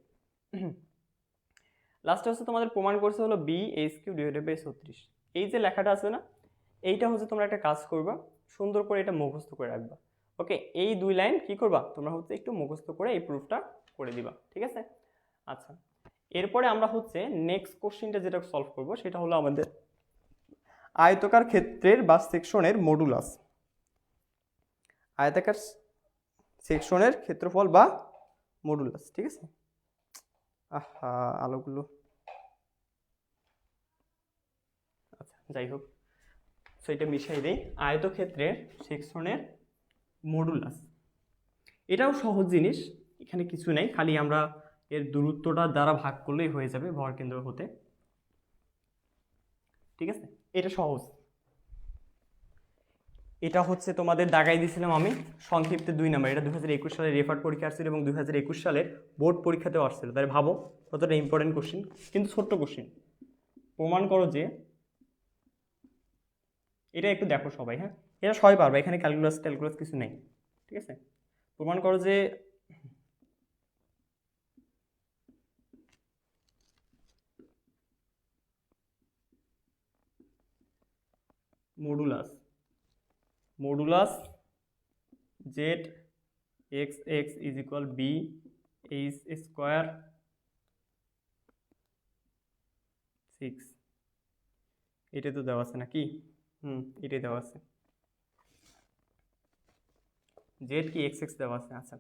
লাস্টে হচ্ছে তোমাদের প্রমাণ করছে হলো B/HQ/36। এই যে লেখাটা আছে না, এইটা হচ্ছে তোমরা একটা কাজ করবা, সুন্দর করে এটা মুখস্থ করে রাখবা। ওকে, এই 2 লাইন কি করবা তোমরা হচ্ছে একটু মুখস্থ করে এই প্রুফটা করে দিবা। ঠিক আছে, আচ্ছা এরপরে আমরা হচ্ছে নেক্সট কোশ্চেনটা যেটা সলভ করব, সেটা হলো আমাদের আয়তকার ক্ষেত্রের বা সেকশনের মডুলাস। আয়তাকার সেকশনের ক্ষেত্রফল বা মডুলাস। ঠিক আছে, আহা আলোগুলো, আচ্ছা যাই হোক, সো এটা মিশাই দেই। আয়তক্ষেত্রের সেকশনের মডুলাস, এটাও সহজ জিনিস, এখানে কিছু নেই, খালি আমরা এর দূরত্বটা দ্বারা ভাগ করলেই হয়ে যাবে ভরকেন্দ্র হতে। ঠিক আছে, এটা সহজ। এটা হচ্ছে তোমাদের দাগাই দিয়েছিলাম আমি সংক্ষিপ্তে 2 নাম্বার। এটা 2021 সালের রেফার পরীক্ষা আসছিল এবং 2021 সালের বোর্ড পরীক্ষাতেও আসছিল। তাহলে ভাবো কতটা ইম্পর্টেন্ট কোশ্চেন, কিন্তু ছোট্ট কোশ্চেন। প্রমাণ করো যে, এটা একটু দেখো সবাই, হ্যাঁ এটা সবাই পারবে, এখানে ক্যালকুলাস কিছু নেই। ঠিক আছে, প্রমাণ করো যে modulus z x x is equal b h square 6, এটা তো দেওয়া আছে নাকি? এটাই দেওয়া আছে, জেড কি এক্স এক্স দেওয়া আছে। আচ্ছা,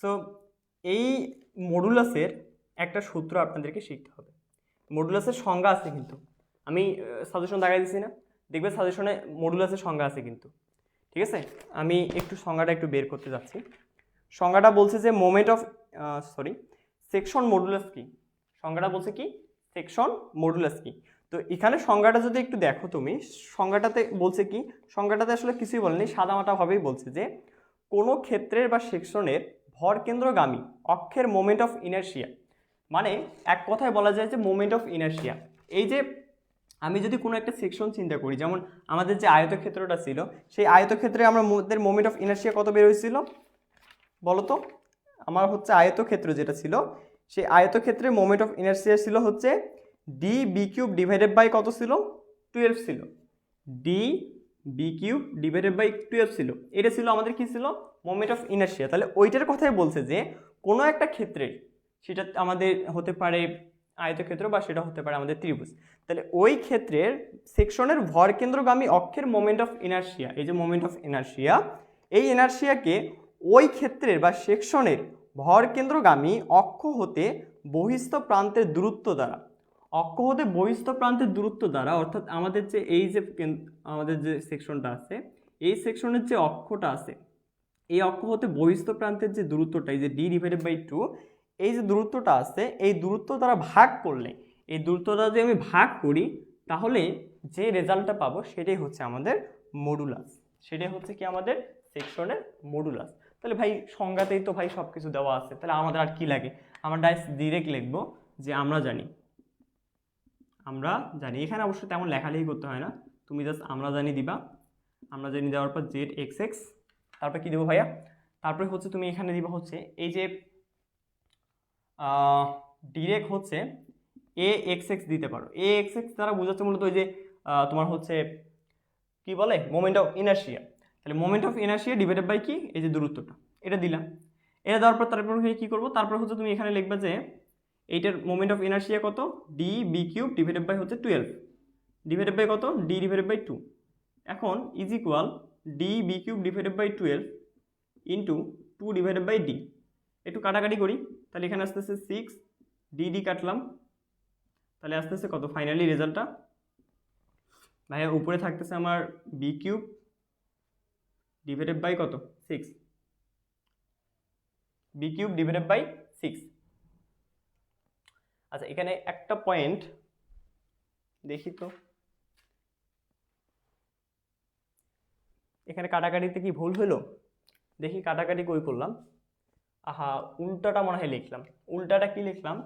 সো এই মডুলাসের একটা সূত্র আপনাদেরকে শিখতে হবে। মডুলাসের সংজ্ঞা আছে, কিন্তু আমি সাজেশন দেখাই দিচ্ছি না, দেখবে সাজেশনে মডুলাসের সংজ্ঞা আছে কিন্তু। ঠিক আছে, আমি একটু সংজ্ঞাটা একটু বের করতে যাচ্ছি। সংজ্ঞাটা বলছে যে সেকশন মডুলাস কি? সংজ্ঞাটা বলছে কি সেকশন মডুলাস কি? তো তো এখানে সংজ্ঞাটা যদি একটু দেখো তুমি, সংজ্ঞাটাতে বলছে কি, সংজ্ঞাটাতে আসলে কিছুই বলেনি, সাদামাটাভাবেই বলছে যে কোনো ক্ষেত্রের বা সেকশনের ভরকেন্দ্রগামী অক্ষের মোমেন্ট অফ ইনার্শিয়া, মানে এক কথায় বলা যায় যে মোমেন্ট অফ ইনার্শিয়া। এই যে আমি যদি কোনো একটা সেকশন চিন্তা করি, যেমন আমাদের যে আয়তক্ষেত্রটা ছিল, সেই আয়তক্ষেত্রে আমাদের মোমেন্ট অফ ইনার্শিয়া কত বের হয়েছিল বলো তো? আমার হচ্ছে আয়তক্ষেত্র যেটা ছিল, সেই আয়তক্ষেত্রে মোমেন্ট অফ ইনার্শিয়া ছিল হচ্ছে d b cube divided by কত ছিল? 12 ছিল। D b cube divided by 12 ছিল। এটা ছিল আমাদের কি ছিল? Moment of inertia. তাহলে ওইটার কথাই বলছে যে কোনো একটা ক্ষেত্রে, সেটা আমাদের হতে পারে আয়তক্ষেত্র বা সেটা হতে পারে আমাদের ত্রিভুজ, তাহলে ওই ক্ষেত্রের সেকশনের ভরকেন্দ্রগামী অক্ষের মোমেন্ট অফ ইনার্শিয়া, এই যে মোমেন্ট অফ ইনার্শিয়া, এই ইনার্শিয়াকে ওই ক্ষেত্রের বা সেকশনের ভরকেন্দ্রগামী অক্ষ হতে বহিস্থ প্রান্তের দূরত্ব দ্বারা, অক্ষ হতে বহিস্থ প্রান্তের দূরত্ব দ্বারা, অর্থাৎ আমাদের যে এই যে আমাদের যে সেকশনটা আছে, এই সেকশনের যে অক্ষটা আছে, এই অক্ষ হতে বহিস্থ প্রান্তের যে দূরত্বটা, এই যে ডি ডিভাইডেড বাই 2, এই যে দূরত্বটা আছে, এই দূরত্ব দ্বারা ভাগ করলে, এই দূরত্ব দ্বারা যদি আমি ভাগ করি, তাহলে যে রেজাল্টটা পাবো সেটাই হচ্ছে আমাদের মডুলাস, সেটাই হচ্ছে কি আমাদের সেকশনের মডুলাস। তাহলে ভাই সংজ্ঞাতেই তো ভাই সব কিছু দেওয়া আছে, তাহলে আমাদের আর কি লাগে? আমরা ডিরেক্ট লিখবো যে আমরা জানি, আমরা জানি। এখানে অবশ্যই তেমন লেখালেখি করতে হয় না, তুমি জাস্ট আমরা জানি দিবা। আমরা জানি দেওয়ার পর জেড এক্স এক্স, তারপর কি দেবো ভাইয়া? তারপরে হচ্ছে তুমি এখানে দিবা হচ্ছে এই যে ডিরেক্ট হচ্ছে এ এক্স এক্স দিতে পারো। এ এক্স এক্স দ্বারা বোঝাচ্ছে মূলত ওই যে তোমার হচ্ছে কি বলে মোমেন্ট অফ ইনার্শিয়া। তাহলে moment of inertia divided by কি, এই যে দূরত্বটা, এটা দিলাম। এটা দেওয়ার পর তারপর কি করবো? তারপর হচ্ছে তুমি এখানে লিখবা যে এইটার মোমেন্ট অফ ইনার্শিয়া কত? D b cube divided by হচ্ছে 12 ডিভাইডেড বাই কত? D divided by 2। এখন is equal d b cube divided by 12 into 2 divided by d. একটু কাটাকাটি করি, তাহলে এখানে আসতেছে 6, ডি ডি কাটলাম, তাহলে আসতেছে কত ফাইনালি রেজাল্টটা? ভাইয়া উপরে থাকতেছে আমার বি কিউব ডিভাইডেড বাই কত? 6, বি কিউব ডিভাইডেড বাই 6। আচ্ছা, এখানে একটা পয়েন্ট দেখি তো, এখানে কাটাকাটিতে কি ভুল হলো? দেখি কাটাকাটি কই করলাম। আহা, উল্টাটা মনে হয় লিখলাম। উল্টাটা কি লিখলাম?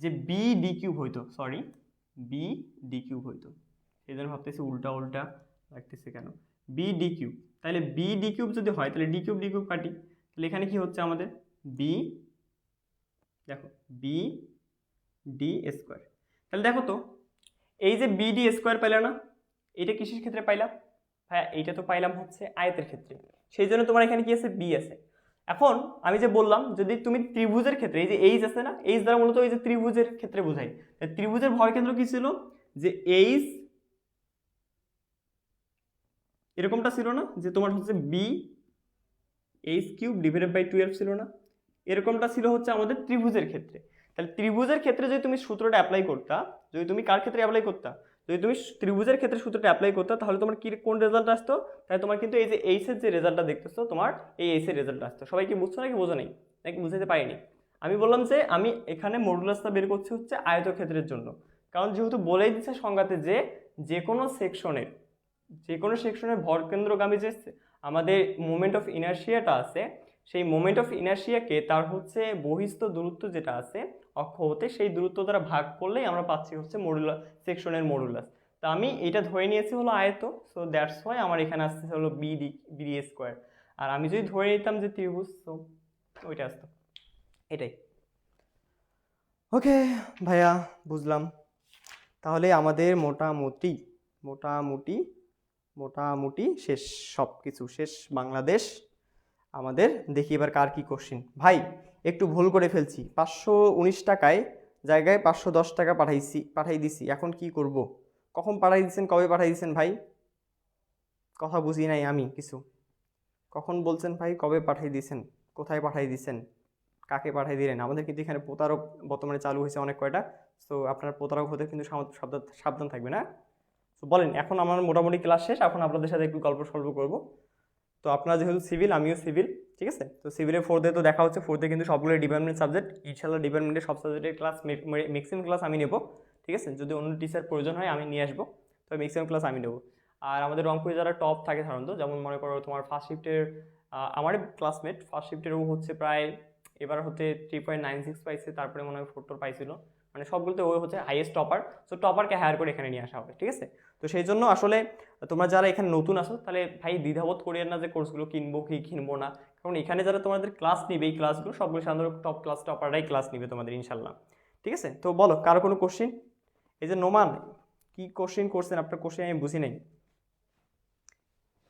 যে বি ডি কিউব হইতো, সরি, বি ডি কিউব হইতো, সেই জন্য ভাবতেছি উল্টা উল্টা লাগতেছে কেন। বি ডি কিউব, তাহলে বি ডি কিউব যদি হয় তাহলে ডি কিউব কাটি, তাহলে এখানে কি হচ্ছে আমাদের? বি, দেখো বি ডি স্কোয়ার। তাহলে দেখো তো, এই যে বি ডি স্কোয়ার পাইলা না, এটা কিসের ক্ষেত্রে পাইলাম? হ্যাঁ, এইটা তো পাইলাম হচ্ছে আয়তের ক্ষেত্রে, সেই জন্য তোমার এখানে কি আছে? বি আছে। এখন আমি যে বললাম, যদি তুমি ত্রিভুজের ক্ষেত্রে, এই যে এইচ আছে না, এইচ দ্বারা মূলত এই যে ত্রিভুজের ক্ষেত্রে বোঝাই, ত্রিভুজের ভরকেন্দ্র কি ছিল? যে এইচ এরকমটা ছিল না, যে তোমার হচ্ছে b h cube divided by 12 ছিল না, এরকমটা ছিল হচ্ছে আমাদের ত্রিভুজের ক্ষেত্রে। তাহলে ত্রিভুজের ক্ষেত্রে যদি তুমি সূত্রটা অ্যাপ্লাই করতা, যদি তুমি কার ক্ষেত্রে অ্যাপ্লাই করতা? যদি তুমি ত্রিভুজের ক্ষেত্রে সূত্রটা অ্যাপ্লাই করতে, তাহলে তোমার কি কোন রেজাল্ট আসতো? তাহলে তোমার কিন্তু এই যে এইচ এর যে রেজাল্টটা দেখতেছো, তোমার এই এইচ এর রেজাল্ট আসতো। সবাই কি বুঝছো নাকি বোঝো নাই, নাকি বুঝাতে পারিনি? আমি বললাম যে আমি এখানে মডুলাসটা বের করছি হচ্ছে আয়তক্ষেত্রের জন্য, কারণ যেহেতু বলেই দিচ্ছে সংজ্ঞাতে যে যে কোনো সেকশনের ভরকেন্দ্রগামী যে আমাদের মোমেন্ট অফ ইনার্শিয়াটা আছে, সেই মোমেন্ট অফ ইনার্শিয়াকে তার হচ্ছে বহিস্থ দূরত্ব যেটা আছে অক্ষ হতে, সেই দূরত্ব দ্বারা ভাগ করলেই আমরা পাচ্ছি হচ্ছে মডুলাস, সেকশনের মডুলাস। তা আমি এটা ধরে নিয়েছি হলো আয়ত, সো দ্যাটস ওয়াই আমার এখানে আসছে হলো বি স্কোয়ার। আর আমি যদি ধরে নিতাম যে ত্রিভুজ, তো ওইটা আসতো। এটাই। ওকে ভাইয়া, বুঝলাম। তাহলে আমাদের মোটামুটি মোটামুটি মোটামুটি শেষ, সব কিছু শেষ, বাংলাদেশ আমাদের। দেখি এবার কার কি কোশ্চিন। ভাই একটু ভুল করে ফেলছি, 519 টাকায় জায়গায় 510 টাকা পাঠাই দিছি, এখন কি করব? কখন পাঠাই দিচ্ছেন, কবে পাঠাই দিচ্ছেন ভাই? কথা বুঝি নাই আমি কিছু। কখন বলছেন ভাই, কবে পাঠাই দিচ্ছেন, কোথায় পাঠাই দিচ্ছেন, কাকে পাঠাই দিলেন? আমাদের কিন্তু এখানে প্রতারক বর্তমানে চালু হয়েছে অনেক কয়টা, সো আপনার প্রতারক হতে কিন্তু সাবধান থাকবে না। তো বলেন, এখন আমার মোটামুটি ক্লাস শেষ, এখন আপনাদের সাথে একটু গল্প সল্প করবো। তো আপনারা যেহেতু সিভিল, আমিও সিভিল, ঠিক আছে? তো সিভিলের 4 তো দেখা হচ্ছে। 4 কিন্তু সবগুলো ডিপার্টমেন্ট সাবজেক্ট, ইনশাল্লাহ ডিপার্টমেন্টের সব সাবজেক্টের ক্লাস, ম্যাক্সিমাম ক্লাস আমি নেব, ঠিক আছে, যদি অন্য টিচার প্রয়োজন হয় আমি নিয়ে আসবো, তবে ম্যাক্সিমাম ক্লাস আমি নেবো। আর আমাদের রংপুরে যারা টপ থাকে সাধারণত, যেমন মনে করো তোমার ফার্স্ট শিফটের আমার ক্লাসমেট ফার্স্ট শিফটের ও হচ্ছে প্রায় এবার হচ্ছে 3.96 পাইছে, তারপরে মনে হয় 4 পাইছিল, মানে সবগুলোতে ও হচ্ছে হাইয়েস্ট টপার। সো টপারকে হায়ার করে এখানে নিয়ে আসা হবে, ঠিক আছে। তো সেই জন্য আসলে তোমরা যারা এখানে নতুন আসো তাহলে ভাই দ্বিধাবোধ করিয়ে না যে কোর্সগুলো কিনবো কি কিনবো না, কারণ এখানে যারা তোমাদের ক্লাস নিবে এই ক্লাসগুলো সবগুলো সাধারণত টপ ক্লাস টপাররাই ক্লাস নিবে তোমাদের ইনশাল্লাহ, ঠিক আছে। তো বলো কারো কোনো কোশ্চিন? এই যে নোমান, কি কোশ্চিন করছেন আপনার? কোশ্চিন আমি বুঝি নাই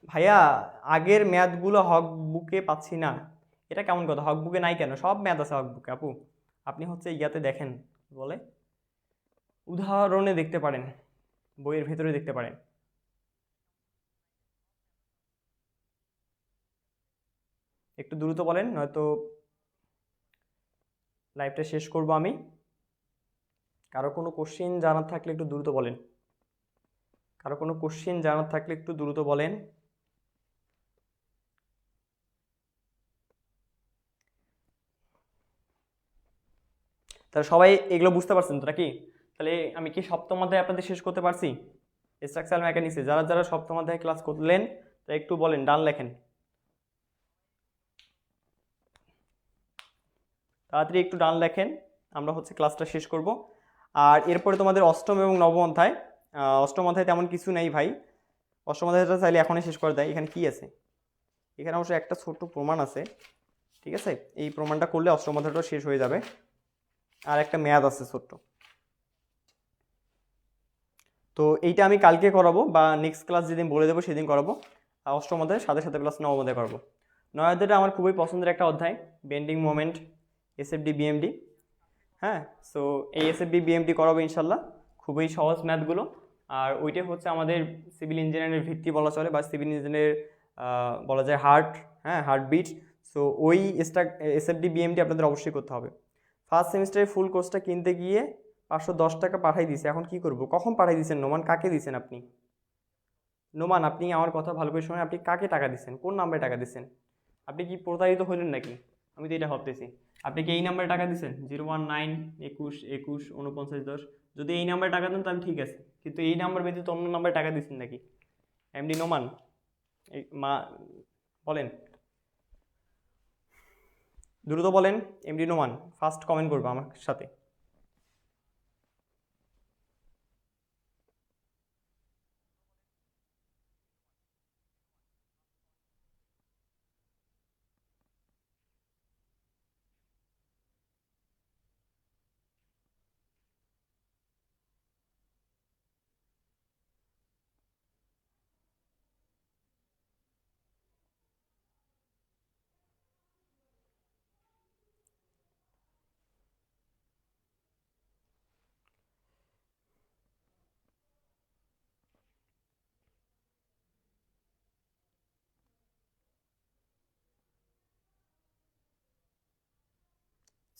ভাইয়া। আগের ম্যাথগুলো হক বুকে পাচ্ছি না, এটা কেমন কথা? হক বুকে নাই কেন? সব ম্যাথ আছে হক বুকে আপু। আপনি হচ্ছে ইয়াতে দেখেন, কি বলে, উদাহরণে দেখতে পারেন, বইয়ের ভেতরে দেখতে পারেন। একটু দ্রুত বলেন, নয়তো লাইভটা শেষ করব আমি। কারো কোনো কোশ্চিন জানার থাকলে একটু দ্রুত বলেন। কারো কোনো কোশ্চিন জানার থাকলে একটু দ্রুত বলেন। তাহলে সবাই এগুলো বুঝতে পারছেন তো নাকি? তাহলে আমি কি সপ্তম অধ্যায় আপনাদের শেষ করতে পারছি? স্ট্রাকচারাল মেকানিক্সে যারা যারা সপ্তম অধ্যায় ক্লাস করলেন তা একটু বলেন, ডান লেখেন তাড়াতাড়ি, একটু ডান লেখেন। আমরা হচ্ছে ক্লাসটা শেষ করব। আর এরপরে তোমাদের অষ্টম এবং নবম অধ্যায়। অষ্টম অধ্যায় তেমন কিছু নেই ভাই, অষ্টম অধ্যায়টা চাইলে এখনই শেষ করে দেয়। এখানে কি আছে? এখানে অবশ্য একটা ছোট্ট প্রমাণ আছে, ঠিক আছে, এই প্রমাণটা করলে অষ্টম অধ্যায়টা শেষ হয়ে যাবে। আর একটা ম্যাথ আছে ছোট্ট, তো এইটা আমি কালকে করাবো বা নেক্সট ক্লাস যেদিন বলে দেবো সেদিন করাবো। আর অষ্টম অধ্যায়ের সাথে সাথে প্লাস নবম অধ্যায় করবো। নয় অধ্যায়টা আমার খুবই পছন্দের একটা অধ্যায়, বেন্ডিং মোমেন্ট, এসএফডি বিএমডি। হ্যাঁ, সো এই এসএফডি বিএমডি করাবো ইনশাল্লাহ, খুবই সহজ ম্যাথগুলো। আর ওইটা হচ্ছে আমাদের সিভিল ইঞ্জিনিয়ারিংয়ের ভিত্তি বলা চলে, বা সিভিল ইঞ্জিনিয়ারের বলা যায় হার্ট, হ্যাঁ হার্টবিট। সো ওই এসএফডি বিএমডি আপনাদের অবশ্যই করতে হবে। ফার্স্ট সেমিস্টারের ফুল কোর্সটা কিনতে গিয়ে 510 টাকা পাঠাই দিয়েছে, এখন কি করব? কখন পাঠাই দিয়েছেন নোমান? কাকে দিয়েছেন আপনি? নোমান, আপনি আমার কথা ভালো করে শুনে, আপনি কাকে টাকা দিচ্ছেন? কোন নাম্বারে টাকা দিচ্ছেন? আপনি কি প্রতারিত হলেন নাকি? আমি তো এটা ভাবতেছি। আপনি কি এই নাম্বারে টাকা দিচ্ছেন? 01921214910? যদি এই নাম্বারে টাকা দেন তাহলে ঠিক আছে, কিন্তু এই নাম্বার ব্যতীত অন্য নাম্বারে টাকা দিচ্ছেন নাকি এমডি নোমান? এই মা, বলেন দ্রুত বলেন। এমডি নোমান ফার্স্ট কমেন্ট করবো আমার সাথে।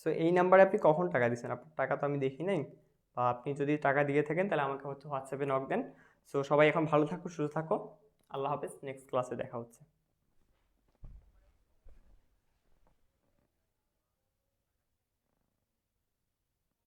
সো এই নাম্বারে আপনি কখন টাকা দিচ্ছেন? আপনার টাকা তো আমি দেখি নাই, বা আপনি যদি টাকা দিয়ে থাকেন তাহলে আমাকে হচ্ছে হোয়াটসঅ্যাপে নক দেন। সো সবাই এখন ভালো থাকো, সুস্থ থাকো, আল্লাহ হাফেজ, নেক্সট ক্লাসে দেখা হচ্ছে।